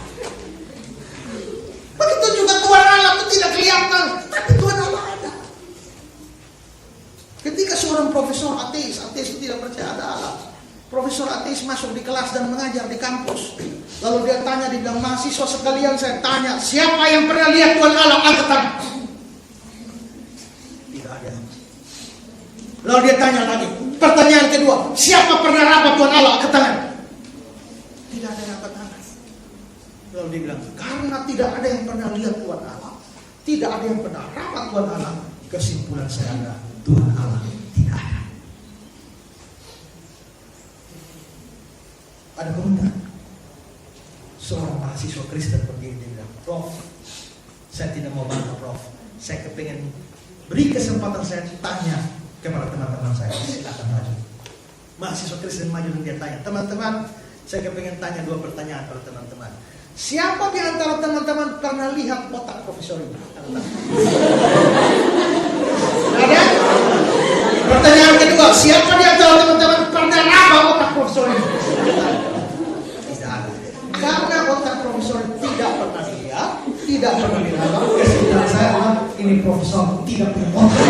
Begitu juga Tuhan Allah itu tidak kelihatan, tapi Tuhan Allah ada. Ketika seorang profesor ateis itu tidak percaya ada Allah. Profesor ateis masuk di kelas dan mengajar di kampus. Lalu dia tanya, dia bilang, mahasiswa sekalian saya tanya, siapa yang pernah lihat Tuhan Allah? Angkat tangan. Tidak ada. Lalu dia tanya lagi, pertanyaan kedua, siapa pernah rapat Tuhan Allah? Angkat tangan. Tidak ada yang angkat tangan. Lalu dia bilang, karena tidak ada yang pernah lihat Tuhan Allah, tidak ada yang pernah rapat Tuhan Allah, kesimpulan saya adalah Tuhan Allah tidak ada. Ada komentar. Seorang mahasiswa Kristen pergi, dia bilang, Prof, saya tidak mau bantah Prof, saya kepengen beri kesempatan saya tanya kepada teman-teman saya. Silakan maju. Mahasiswa Kristen maju dan dia tanya, teman-teman, saya kepengen tanya 2 pertanyaan pada teman-teman. Siapa di antara teman-teman pernah lihat otak profesor ini? Ada? Pertanyaan kedua, siapa di antara teman-teman pernah raba otak profesor ini? Tidak ada. Karena otak profesor tidak pernah dilihat, tidak pernah diraba. Kesimpulan saya adalah ini profesor tidak punya otak.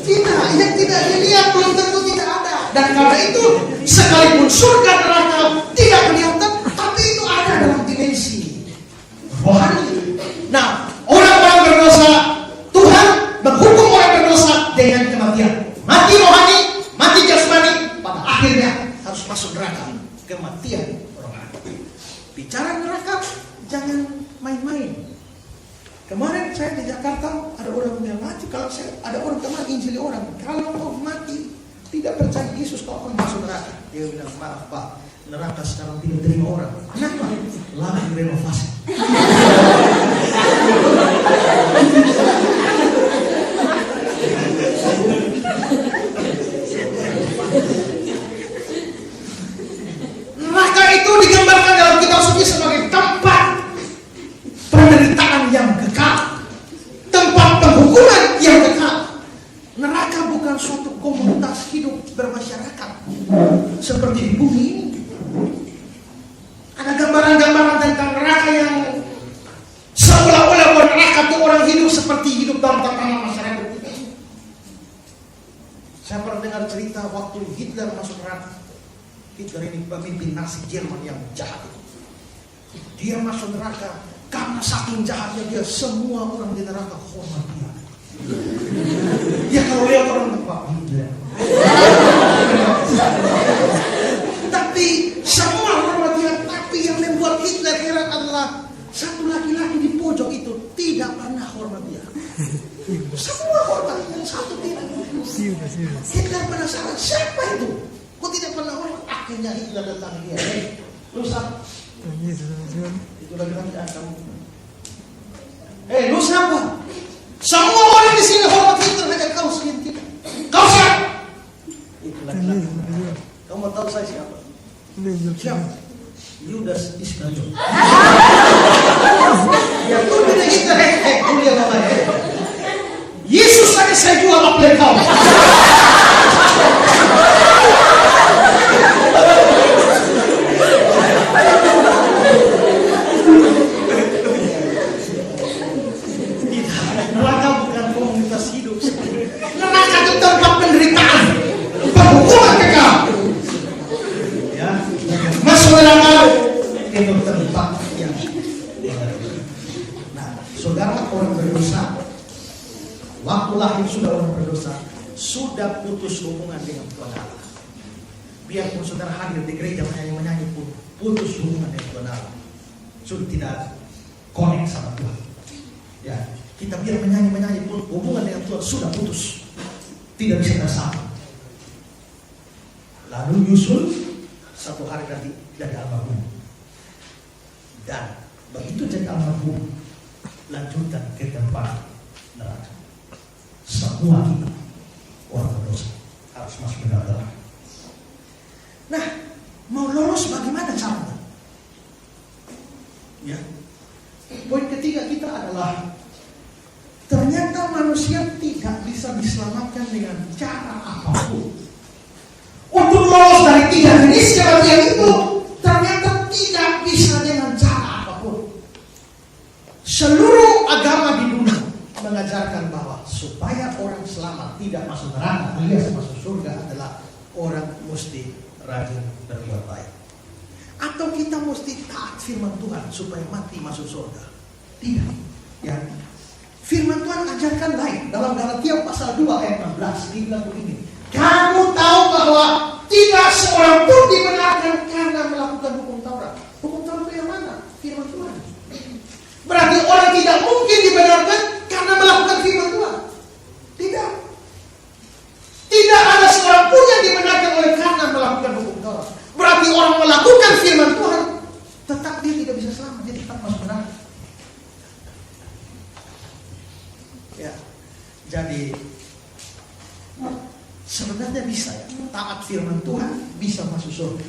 Tidak, yang tidak dilihat belum tentu tidak ada. Dan karena itu, sekalipun surga neraka tidak kelihatan, tapi itu ada dalam dimensi rohani. Nah, orang-orang berdosa, Tuhan menghukum orang berdosa dengan kematian. Mati rohani, mati jasmani, pada akhirnya harus masuk neraka. Kematian rohani. Bicara neraka, jangan main-main. Kemarin saya di Jakarta, ada orang yang mati. Kalau saya ada orang kemarin injili orang, kalau kau mati tidak percaya Yesus, kau akan masuk neraka. Dia bilang, maaf Pak, neraka sekarang tidak terima orang. Kenapa? Lagi renovasi. Neraka itu digambarkan dalam kitab suci sebagai tempat penderitaan yang kekal, tempat penghukuman yang kekal. Neraka bukan suatu komunitas hidup bermasyarakat seperti di bumi ini. Ada gambaran-gambaran tentang neraka yang seolah-olah bahwa neraka itu orang hidup seperti hidup dalam tatanan masyarakat kita. Saya pernah dengar cerita waktu Hitler masuk neraka. Hitler ini pemimpin Nazi Jerman yang jahat itu. Dia masuk neraka. Karena saking jahatnya dia, semua orang di neraka hormat dia. Ya kalau lihat orang Pak Hitler. Tapi semua hormat dia. Tapi yang membuat Hitler heran adalah satu laki-laki di pojok itu tidak pernah hormat dia. Semua hormat, yang satu tidak. Hitler penasaran, siapa itu? Kok tidak pernah hormat? Akhirnya Hitler datang dia. Lu siapa? Itu lagi-lagi kamu. Lu siapa? Semua orang di sini hormat Hitler, hanya kau sendiri tidak. Kau siapa? Itu lagi-lagi. Kamu mau tahu saya siapa? Siapa? Yudas Iskariot. Ya tuh tidak Hitler, kuliah apa ya? Yesus saja saya jual apa kau? Neraka bukan komunitas hidup. Neraka itu tempat penderitaan, penghukuman kekal. Ya, masuk neraka itu tempat yang. Nah, saudara orang berdosa, waktu lahir sudah orang berdosa, sudah putus hubungan dengan Tuhan Allah. Biarpun saudara hadir di gereja menyanyi pun putus hubungan dengan Tuhan Allah. Sudah tidak connect sama Tuhan. Ya, kita biar menyanyi pun hubungan dengan Tuhan sudah putus, tidak bisa bersama. Lalu nyusul satu hari nanti jadi almarhum, dan begitu jadi almarhum lanjutkan ke tempat neraka. Semua kita orang berdosa harus masuk ke neraka. Nah, mau lolos bagaimana caranya? Ya, poin ketiga kita adalah ternyata manusia tidak bisa diselamatkan dengan cara apapun. Untuk lolos dari tiga jenis kematian itu ternyata tidak bisa dengan cara apapun. Seluruh agama di dunia mengajarkan bahwa supaya orang selamat tidak masuk neraka alias masuk surga adalah orang mesti rajin berbuat baik. Atau kita mesti taat firman Tuhan supaya mati masuk surga. Tidak. Ya. Firman Tuhan ajarkan lain. Dalam Galatia pasal 2 ayat 16 dibilang begini. Kamu tahu bahwa tidak seorang pun dibenarkan karena melakukan hukum Taurat. Hukum Taurat itu yang mana? Firman Tuhan. Berarti orang tidak mungkin dibenarkan karena melakukan firman Tuhan. Tidak. Tidak ada seorang pun yang dibenarkan oleh karena melakukan hukum Taurat. Berarti orang melakukan firman Tuhan, tetap dia tidak bisa selamat, dia tetap masuk neraka. Ya, jadi Sebenarnya bisa ya, taat firman Tuhan bisa masuk surga.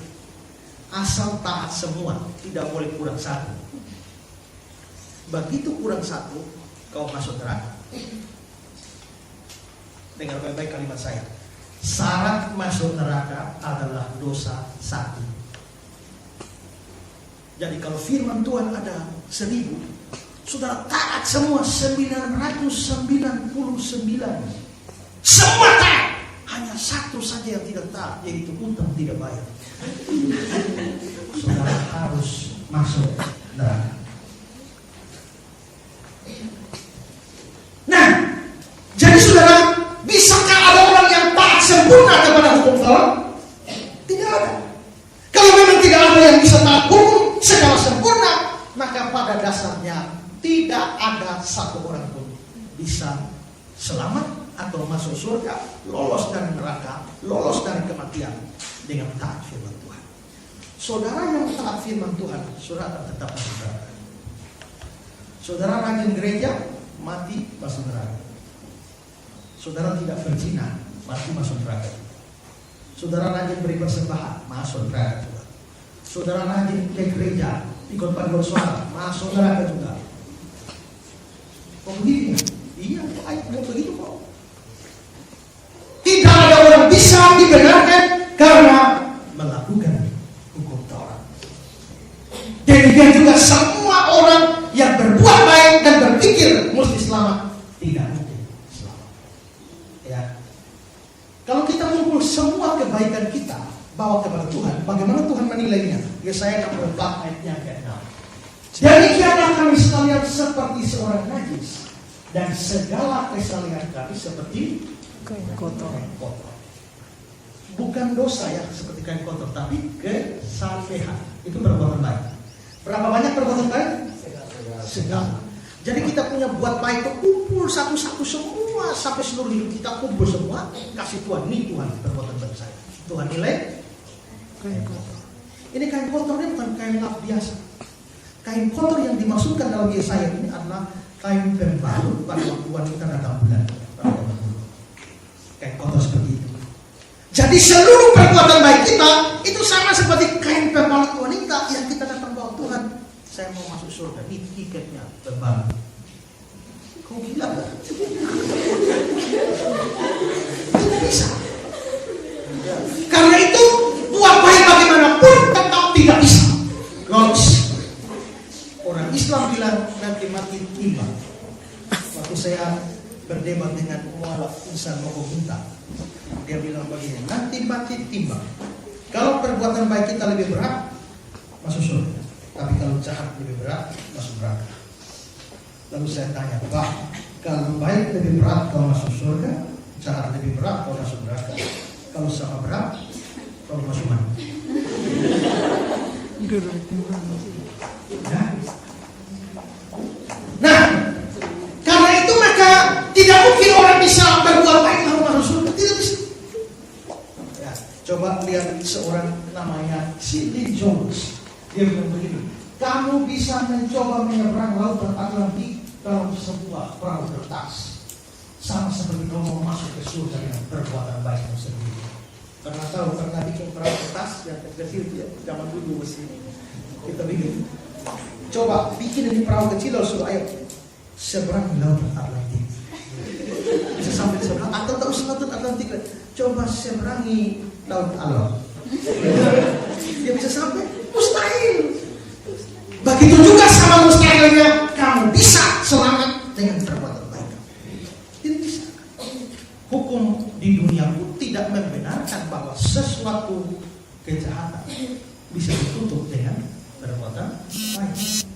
Asal taat semua, tidak boleh kurang satu. Begitu kurang satu, kau masuk neraka. Dengar baik-baik kalimat saya. Syarat masuk neraka adalah dosa satu. Jadi kalau firman Tuhan ada 1000, saudara taat semua 999. Semua taat. Hanya satu saja yang tidak taat, yaitu utang tidak bayar. Saudara harus masuk neraka. Nah, jadi saudara, bisakah ada orang yang taat sempurna kepada hukum Taurat? Tidak ada. Kalau memang tidak ada yang bisa taat hukum secara sempurna, maka pada dasarnya tidak ada satu orang pun bisa selamat atau masuk surga, lolos dari neraka, lolos dari kematian dengan taat firman Tuhan. Saudara yang taat firman Tuhan, saudara akan tetap masuk neraka. Saudara rajin gereja, mati masuk neraka. Saudara tidak berzina, mati masuk neraka. Saudara rajin beri persembahan, masuk neraka juga. Saudara rajin ke gereja, ikut paduan suara, masuk neraka juga. Kok begitu? Iya, ayatnya begitu kok. Tidak ada orang bisa dibenarkan karena melakukan hukum Taurat. Demikian juga semua orang yang berbuat baik dan berpikir mesti selamat, tidak mungkin selamat. Ya. Kalau kita mengumpul semua kebaikan kita bawa kepada Tuhan, bagaimana Tuhan menilainya? Yesaya 64 ayatnya ke-6. Demikianlah kami sekalian seperti seorang najis, dan segala kesalahan kami seperti kain kotor. Bukan dosa ya seperti kain kotor, tapi kesalehan. Itu perbuatan baik. Berapa banyak perbuatan baik? Segala. Jadi kita punya buat baik itu kumpul satu-satu semua sampai seluruh hidup kita kumpul semua, kasih Tuhan, ini Tuhan perbuatan baik saya. Tuhan nilai kain kotor. Ini kain kotor ini bukan kain lap biasa. Kain kotor yang dimaksudkan dalam Yesaya ini adalah kain pembalut pada waktu wanita datang bulan. Kain kotor seperti itu. Jadi seluruh perbuatan baik kita itu sama seperti kain pembalut wanita yang kita datang bawa Tuhan. Saya mau masuk surga, ini tiketnya pembalut. Kau gila kan? Tidak bisa. Karena itu buat baik bagaimanapun tetap tidak bisa. Lolos. Orang Islam bilang nanti mati timbang. Waktu saya berdebat dengan mualaf insan Mokogunta, dia bilang begini, nanti mati timbang. Kalau perbuatan baik kita lebih berat, masuk surga. Tapi kalau jahat lebih berat, masuk neraka. Lalu saya tanya, Pak, kalau baik lebih berat kalau masuk surga, jahat lebih berat kalau masuk neraka. Kalau sama berat, kalau masuk mana? Ya. Nah, karena itu maka tidak mungkin orang bisa berbuat baik lalu masuk surga, tidak bisa. Ya, coba lihat seorang namanya Sidney Jones. Dia bilang begini, kamu bisa mencoba menyeberang lautan Atlantik dalam sebuah perahu kertas, sama seperti kamu mau masuk ke surga dengan perbuatan baikmu sendiri. Karena tahu, karena bikin perahu kertas yang kecil ya, zaman dulu mesin kita bikin. Coba bikin ini perahu kecil lalu suruh ayo seberang lautan Atlantik. Bisa sampai di seberang atau tak usah lautan Atlantik. Coba seberangi laut Alor. Dia bisa sampai? Mustahil. Begitu juga sama mustahilnya kamu bisa selamat dengan perbuatan baik. Tidak bisa. Hukum di dunia pun tidak membenarkan bahwa sesuatu kejahatan bisa ditutup dengan perbuatan baik.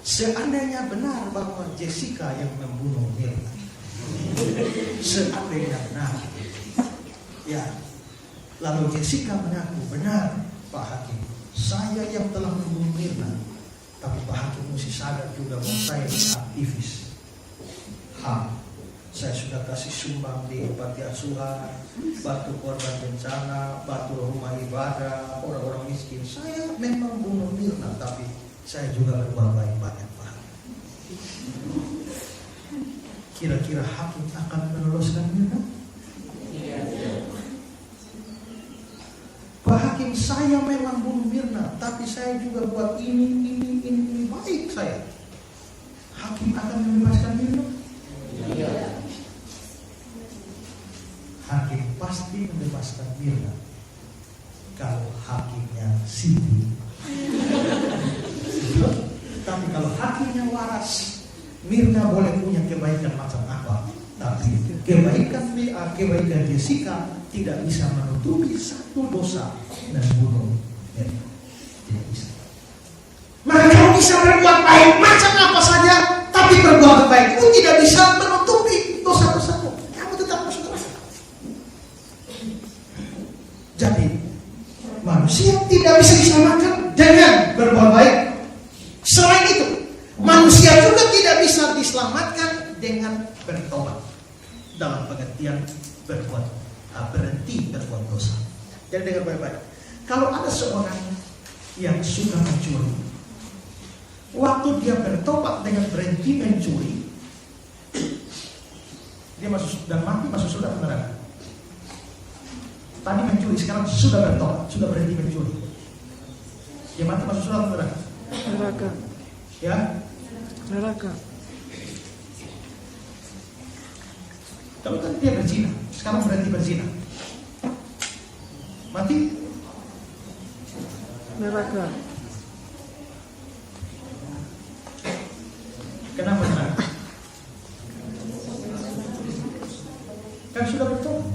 Seandainya benar bahwa Jessica yang membunuh Mirna, seandainya benar, ya, lalu Jessica mengaku, benar Pak Hakim, saya yang telah membunuh Mirna, tapi Pak Hakim mesti sadar juga bahwa saya aktivis HAM. Saya sudah kasih sumbang di panti asuhan, bantu korban bencana, bantu rumah ibadah, orang-orang miskin. Saya memang bunuh Mirna, tapi saya juga berbuat baik banyak Pak. Kira-kira hakim akan meloloskan Mirna? Pak Hakim, saya memang bunuh Mirna, tapi saya juga buat ini baik saya. Hakim akan membebaskan Mirna? Iya. Hakim pasti membebaskan Mirna kalau hakimnya Siti. Tapi kalau hakimnya waras, Mirna boleh punya kebaikan macam apa, tapi kebaikan Jessica tidak bisa menutupi satu dosa dan bunuh Mirna. Tidak bisa. Maka kalau bisa berbuat baik macam apa saja, tapi berbuat baik itu tidak bisa menutupi dosa-dosamu. Kamu tetap masuk neraka. Jadi manusia tidak bisa diselamatkan dengan berbuat baik. Selain itu, manusia juga tidak bisa diselamatkan dengan bertobat. Dalam pengertian berhenti berbuat dosa. Jadi dengan baik-baik. Kalau ada seorang yang suka mencuri, waktu dia bertobat dengan berhenti mencuri, dia masuk surga neraka. Tadi mencuri, sekarang sudah bertobat, sudah berhenti mencuri. Dia mati masuk surga neraka. Neraka. Ya? Neraka. Kalau kan dia berzina, sekarang berhenti berzina, mati Neraka. Kenapa neraka? Kan sudah bertobat.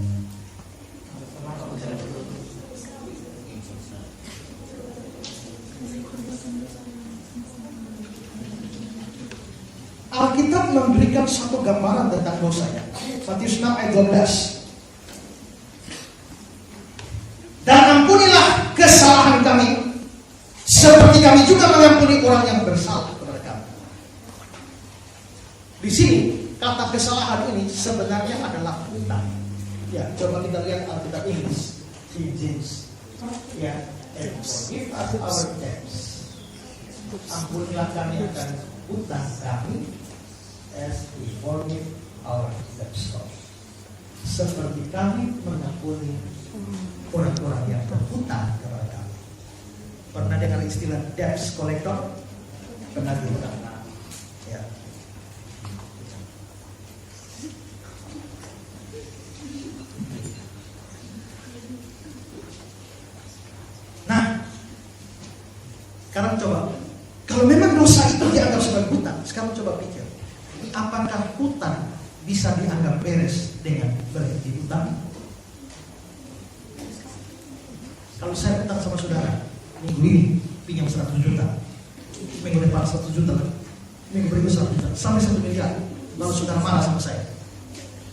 Alkitab memberikan satu gambaran tentang dosanya. Matius 6 ayat 12. Dan ampunilah kesalahan kami, seperti kami juga mengampuni orang yang bersalah kepada kami. Di sini kata kesalahan ini sebenarnya adalah hutang. Ya, coba kita lihat Alkitab Inggris, King James. Ya, and forgive us our debts. Ampunilah kami akan hutang kami, as we forgive our debtors. Seperti kami mengampuni orang-orang yang berhutang kepada kami. Pernah dengar istilah debt collector? Pernah dengar? Ya. Nah, sekarang coba, kalau memang dosa itu dianggap sebagai hutang, sekarang coba pikir, apakah hutang bisa dianggap beres dengan berhenti hutang? Kalau saya hutang sama saudara, minggu ini pinjam 100 juta, minggu depan 100 juta lagi, minggu berikut 100 juta, sampai 1 miliar, lalu saudara marah sama saya.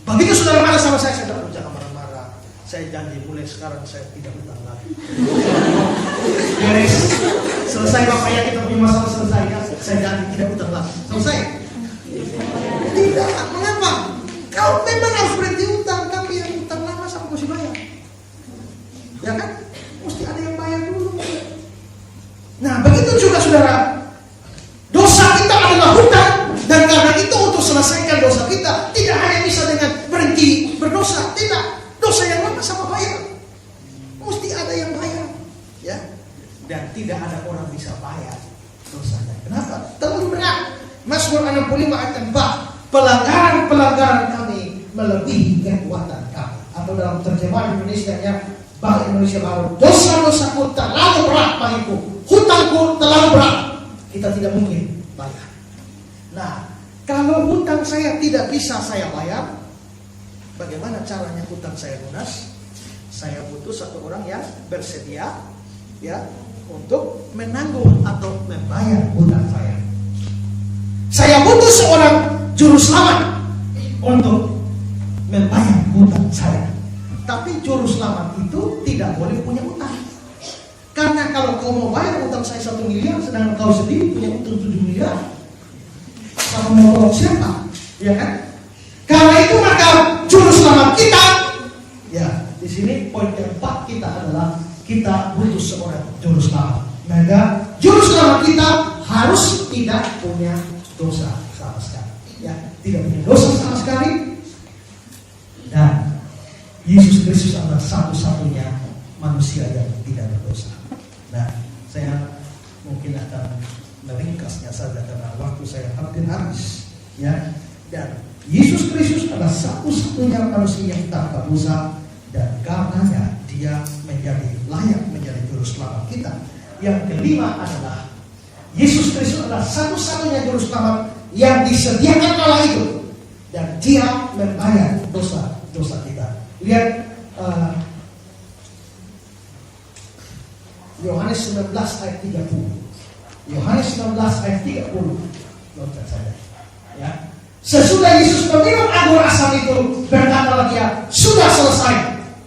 Begitu saudara marah sama saya bilang, jangan marah-marah, saya janji mulai sekarang saya tidak hutang lagi. Beres, selesai Bapak ya, kita punya masalah selesai ya, saya janji tidak hutang lagi, selesai. Tidak, mengapa? Kau memang harus berhenti hutang, tapi yang hutang lama sama mesti bayar. Ya kan? Mesti ada yang bayar dulu. Nah, begitu juga saudara. Dosa kita adalah hutang, dan karena itu untuk selesaikan dosa kita tidak hanya bisa dengan berhenti berdosa, tidak. Dosa yang lama sama bayar. Mesti ada yang bayar, ya. Dan tidak ada orang bisa bayar dosanya. Kenapa? Terlalu berat. Mazmur 65 ayat 4. Pelanggaran-pelanggaran kami melebihi kekuatan kami. Atau dalam terjemahan Indonesianya, Bahasa Indonesia Baru, dosa-dosaku terlalu berat bagiku, hutangku terlalu berat, kita tidak mungkin bayar. Nah, kalau hutang saya tidak bisa saya bayar, bagaimana caranya hutang saya lunas? Saya butuh satu orang yang bersedia, ya, untuk menanggung atau membayar hutang saya. Saya butuh seorang juru selamat untuk membayar hutang saya. Tapi juru selamat itu tidak boleh punya utang. Karena kalau kau mau bayar utang saya 1 miliar, sedangkan kau sendiri punya utang 7 miliar, sama mau tolong siapa? Ya kan? Karena itu maka juru selamat kita, ya, di sini poin keempat kita adalah kita butuh seorang juru selamat. Maka juru selamat kita harus tidak punya dosa sama sekali. Ya, tidak punya dosa sama sekali. Dan Yesus Kristus adalah satu-satunya manusia yang tidak berdosa. Nah, saya mungkin akan meringkasnya saja karena waktu saya hampir habis, ya. Dan Yesus Kristus adalah satu-satunya manusia yang tanpa dosa, dan karenanya Dia menjadi layak menjadi juru selamat kita. Yang kelima adalah Yesus Kristus adalah satu-satunya juru selamat yang disediakan Allah itu, dan Dia membayar dosa kita. Lihat Yohanes 19 ayat 30. Yohanes 19 ayat 30. Loncat saja. Ya. Sesudah Yesus meminum anggur asam itu, berkatalah Dia, sudah selesai.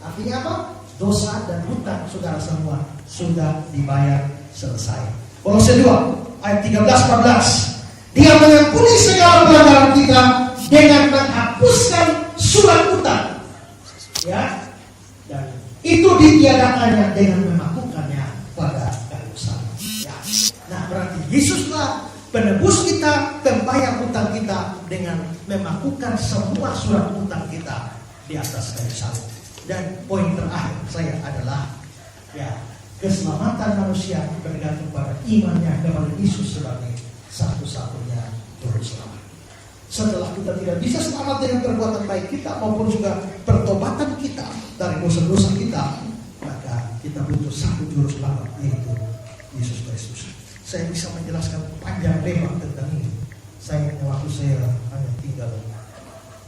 Artinya apa? Dosa dan hutang saudara semua sudah dibayar selesai. Kolose 2 ayat 13-14. Dia mengampuni segala pelanggaran kita dengan menghapuskan surat hutang. Ya. Dan itu ditiadakannya dengan memakukannya pada kayu salib. Ya. Nah, berarti Yesuslah penebus kita, pembayar hutang kita dengan memakukan semua surat hutang kita di atas kayu salib. Dan poin terakhir saya adalah, ya, keselamatan manusia bergantung pada imannya kepada Yesus sebagai satu-satunya juru selamat. Setelah kita tidak bisa selamat dengan perbuatan baik kita maupun juga pertobatan kita dari dosa-dosa kita, maka kita butuh satu juru selamat, yaitu Yesus Kristus. Saya bisa menjelaskan panjang lebar tentang ini. Sayangnya waktu saya hanya tinggal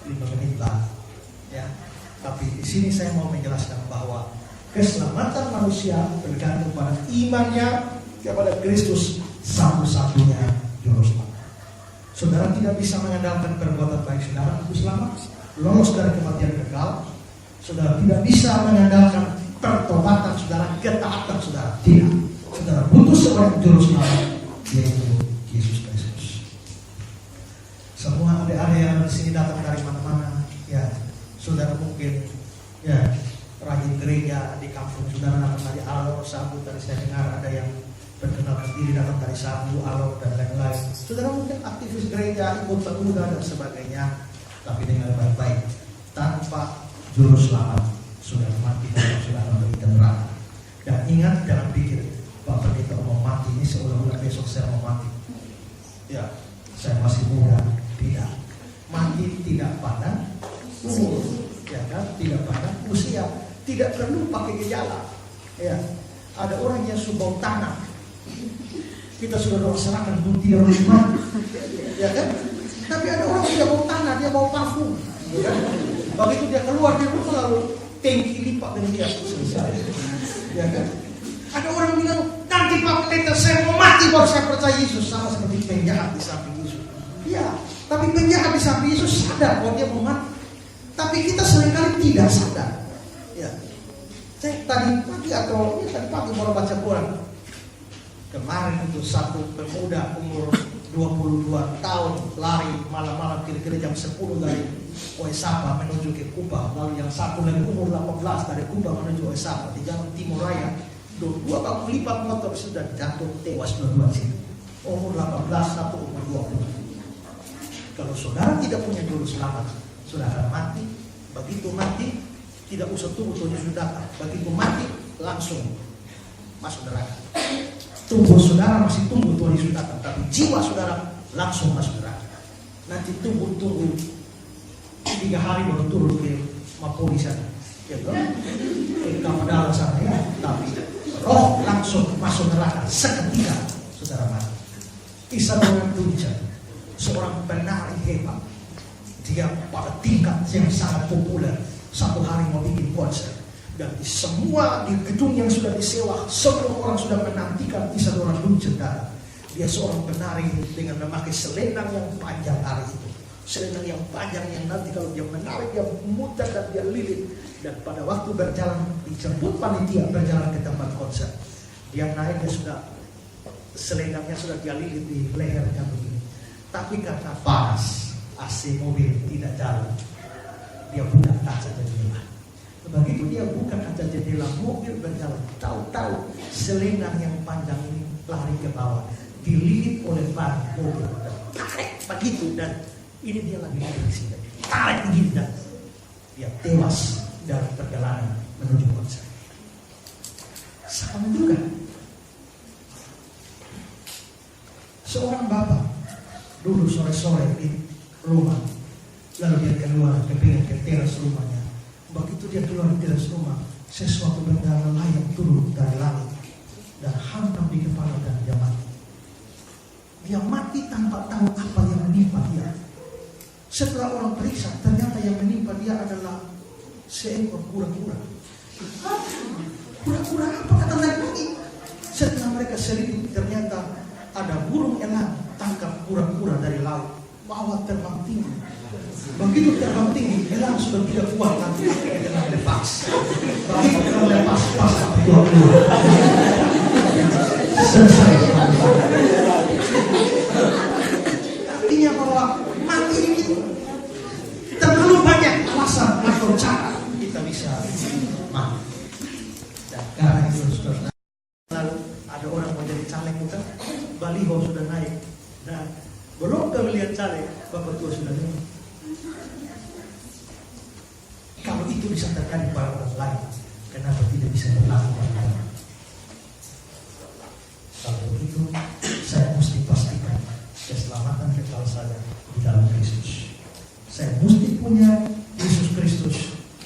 5 menit lah, ya. Tapi di sini saya mau menjelaskan bahwa keselamatan manusia bergantung pada imannya kepada Kristus, satu-satunya juru selamat. Saudara tidak bisa mengandalkan perbuatan baik saudara untuk selamat, lolos dari kematian kekal. Saudara tidak bisa mengandalkan pertobatan saudara, ketaatan saudara. Tidak. Saudara butuh seorang juru selamat, yaitu Yesus Kristus. Semua adik-adik yang di sini datang dari mana-mana, ya. Saudara mungkin, ya, rajin gereja di kampung saudara, datang dari Alor, Sabu. Tadi saya dengar ada yang perkenalkan diri datang dari Sabu, Alor, dan lain-lain. Saudara mungkin aktivis gereja, ikut pemuda dan sebagainya. Tapi dengan baik-baik, tanpa juru selamat, saudara mati dan saudara menderita neraka. Dan ingat, jangan pikir Bapak kita mau mati ini seolah-olah besok saya mau mati. Ya, saya masih muda. Tidak. Mati tidak pandang umur, ya kan? Tidak pandang usia. Tidak perlu pakai gejala. Ya, ada orang yang subau tanah. Kita sudah serangan pun tidak boleh mati, ya kan? Tapi ada orang tidak mau tanah, dia mau parfum, ya kan? Begitu dia keluar dia pun lalu tangki lipat dan dia selesai, ya kan? Ada orang bilang nanti Pak Pendeta saya mau mati baru saya percaya Yesus, sama seperti penjahat di samping Yesus. Ya, tapi penjahat di samping Yesus sadar bahwa dia mau mati. Tapi kita seringkali tidak sadar. Ya, saya tadi pagi baru baca Quran. Kemarin itu satu pemuda umur 22 tahun lari malam-malam kira-kira jam 10 dari Oesapa menuju ke Kuba. Lalu yang satu lagi umur 18 dari Kuba menuju Oesapa di jalan Timur Raya. Dua kali lipat motor sudah jatuh tewas dua-dua sini. Umur 18, satu umur 20. Kalau saudara tidak punya juru selamat, saudara mati. Begitu mati, tidak usah tunggu Tuhan Yesus datang. Begitu mati, langsung masuk neraka. Tubuh saudara masih tunggu Tuhan Yesus datang, tapi jiwa saudara langsung masuk neraka. Nanti tunggu 3 hari baru turun ke Mapoli sana, ya kan? Ke Kapadala sana, ya. Tapi roh langsung masuk neraka seketika saudara mati. Kisah dengan Dunja, seorang penari hebat. Dia pada tingkat yang sangat populer. Satu hari mau bikin konser. Dan di semua di gedung yang sudah disewa, semua orang sudah menantikan kisah orang Dunja datang. Dia seorang penari dengan memakai selendang yang panjang hari itu. Selendang yang panjang yang nanti kalau dia menarik, dia muter dan dia lilit. Dan pada waktu berjalan, dijemput panitia berjalan ke tempat konser. Dia naik, dia sudah selendangnya sudah dia lilit di lehernya begini. Tapi karena panas, AC mobil tidak jalan, dia buka kaca jendela. Begitu dia buka kaca jendela, mobil berjalan. Tahu-tahu selendang yang panjang ini lari ke bawah, dililit oleh ban mobil. Tarik begitu, dan ini dia lagi di sini. Tarik begini dan dia tewas dari perjalanan menuju konser. Sama juga. Seorang bapak dulu sore-sore di rumah, lalu dia keluar ke teras rumahnya. Begitu dia keluar di teras rumah, sesuatu benda melayang turun dari langit dan hantam di kepala dan dia mati. Dia mati tanpa tahu apa yang menimpa dia. Setelah orang periksa, ternyata yang menimpa dia adalah seekor kura-kura. Kura-kura apa kata Nabi? Setelah mereka selidiki, ternyata ada burung elang tangkap kura-kura dari laut, bawa terbang tinggi. Begitu terbang tinggi, elang sudah tidak kuat lagi, elang lepas. Begitu elang lepas, pas kura-kura. Selesai. Artinya bahwa mati ini terlalu banyak alasan atau cara kita bisa mati. Dan karena itu saudara, lalu ada orang mau jadi caleg bukan? Baliho sudah naik. Nah, belum melihat caleg, bapak tua sudah naik. Kalau itu bisa terjadi pada orang lain, kenapa tidak bisa berlaku pada kita? Kalau begitu, saya mesti pastikan keselamatan kekal saya di dalam Kristus. Saya mesti punya Yesus Kristus,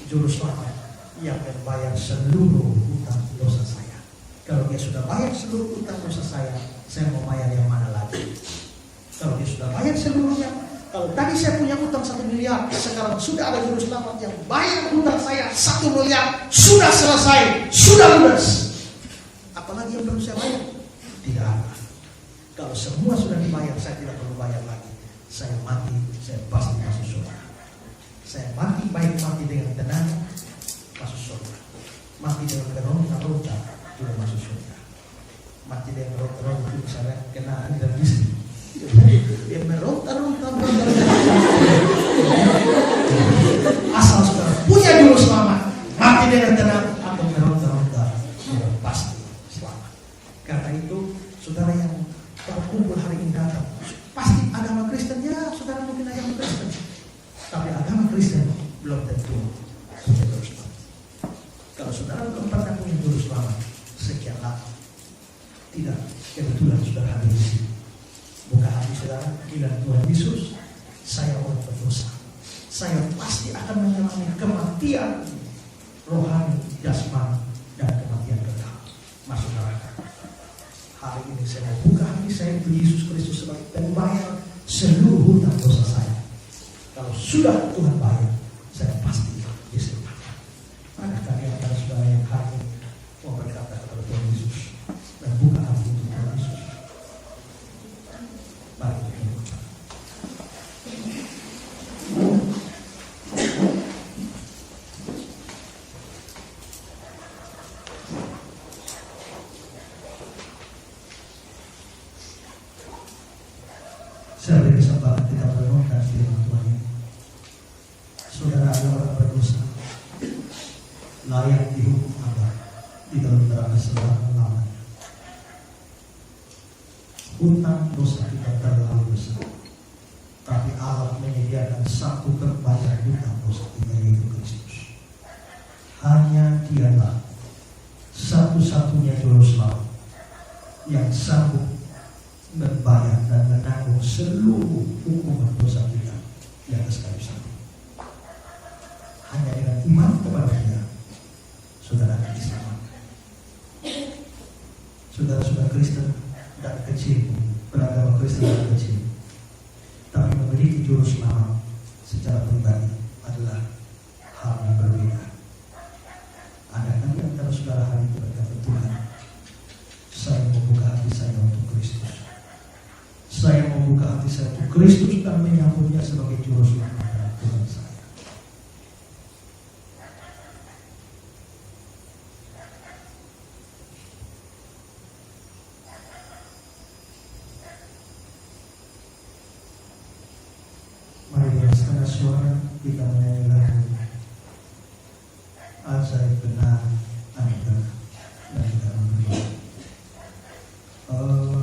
Juru Selamat, yang membayar seluruh hutang dosa saya. Kalau dia sudah bayar seluruh hutang dosa saya mau bayar yang mana lagi? Kalau dia sudah bayar seluruhnya, kalau tadi saya punya hutang 1 miliar, sekarang sudah ada Juru Selamat yang bayar hutang saya 1 miliar, sudah selesai, sudah lunas. Apalagi yang perlu saya bayar? Tidak ada. Kalau semua sudah dibayar, saya tidak perlu bayar lagi. Saya mati, saya pasti masuk surga. Saya mati, baik mati dengan tenang, masuk surga. Mati dengan beronta-ronta, juga masuk surga. Mati dengan beronta-ronta, itu misalnya kena dan istri. Dia beronta-ronta, asal saudara punya Juru Selamat, mati dengan tenang atau beronta-ronta, sudah pasti selamat. Karena itu, saudara yang terkumpul hari ini datang, pasti agama Kristen, ya saudara mungkin agama Kristen, tapi agama Kristen belum tentu punya Juru Selamat. Kalau saudara belum pernah punya Juru Selamat sekian lama, tidak kebetulan saudara hadir di sini. Buka hati saudara, bilang Tuhan Yesus, saya orang berdosa, saya pasti akan mengalami kematian rohani, jasmani, dan kematian kekal, masuk neraka. Hari ini saya mau buka hati saya untuk Yesus Kristus sebagai pembayar seluruh hutang dosa saya. Kalau sudah Tuhan bayar, saya pasti diselamatkan. Adakah di antara saudara yang hari ini mau berkata kepada Tuhan Yesus dan buka hati untuk Tuhan Yesus? Mari kita berdoa. Saya beri kesempatan kita merenungkan firman Tuhan ini. Saudara adalah orang berdosa, layak dihukum Allah di dalam neraka selama-lamanya. Hutang dosa kita terlalu besar, tapi Allah menyediakan satu pembayar hutang dosa kita, yaitu Kristus. Hanya Dialah satu-satunya Juru Selamat yang sanggup membayar dan menanggung seluruh hukuman dosa kita di atas kayu salib. Hanya dengan iman kepada Dia, saudara akan diselamatkan. Saudara-saudara Kristen dari kecil, beragama Kristen dari kecil, tapi memiliki Juru Selamat secara pribadi adalah hal yang berbeda. Adakah di antara saudara hari itu berkata, Tuhan, saya membuka hati saya untuk Kristus. Saya membuka hati saya untuk Kristus dan menyambutnya sebagai Juru Selamat dan Tuhan saya. Mari dengan setengah suara kita menyanyi lagu Ajaib Benar Anugerah, dan kita berdoa. Ajaib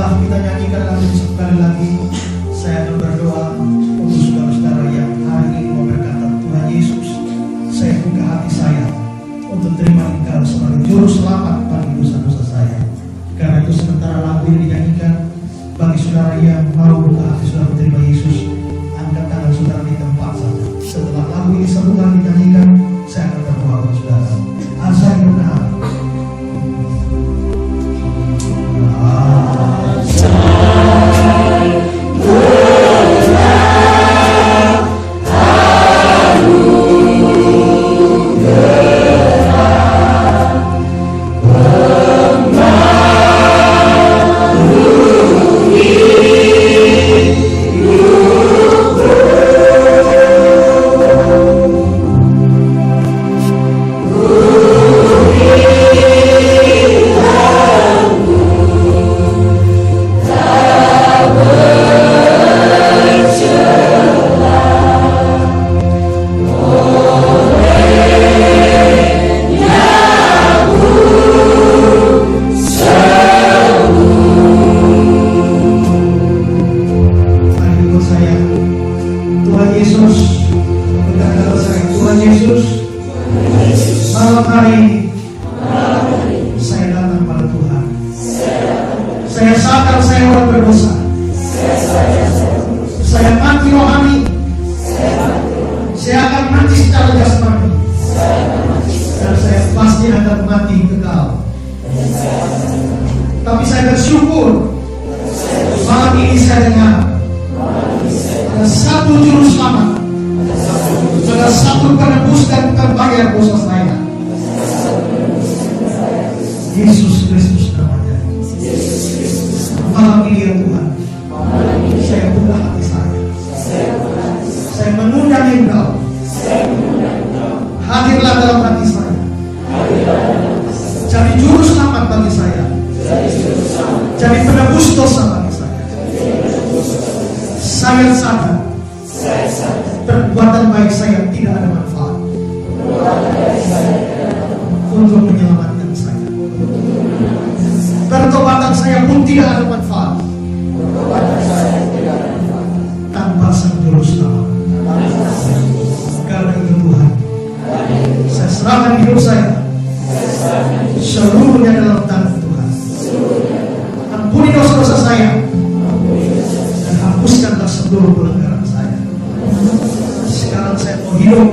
Setelah kita nyanyikan lagu sekali lagi, saya akan berdoa untuk saudara-saudara yang hari ini mau berkata, Tuhan Yesus, saya buka hati saya untuk terima Engkau sebagai juru selamat bagi dosa-dosa saya. Karena itu sementara lagu ini dinyanyikan, bagi saudara yang mau buka hati saudara menerima Yesus, angkat tangan saudara di tempat saja. Setelah lagu ini sambungan dinyanyikan, saya akan berdoa untuk saudara. Asal benar. Yesus Kristus namanya. Malam ini ya Tuhan, saya buka hati saya. Saya mengundang Engkau. Hadirlah dalam hati saya. Jadi juru selamat bagi saya. Jadi penebus dosa bagi saya. Saya sadar perbuatan baik saya tidak ada manfaat untuk menyelamatkan saya. Pertobatan saya pun tidak ada manfaat tanpa sang juru selamat. Karena itu Tuhan, saya serahkan hidup saya seluruhnya dalam tangan Tuhan. Ampuni dosa-dosa saya dan hapuskanlah seluruh pelanggaran saya. Sekarang saya mau hidup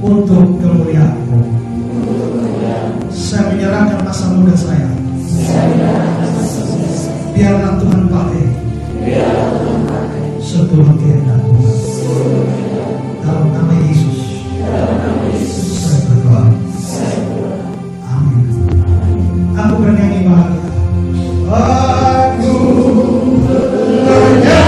untuk kemuliaan-Mu. Saya menyerahkan masa muda saya. Biarlah Tuhan pakai seturut kehendak-Mu. Dalam nama Yesus saya berdoa. Amin. Aku bernyanyi bahagia. Aku bernyanyi.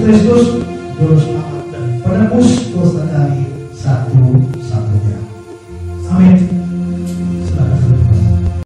Kristus, juru selamat dan penebus dosa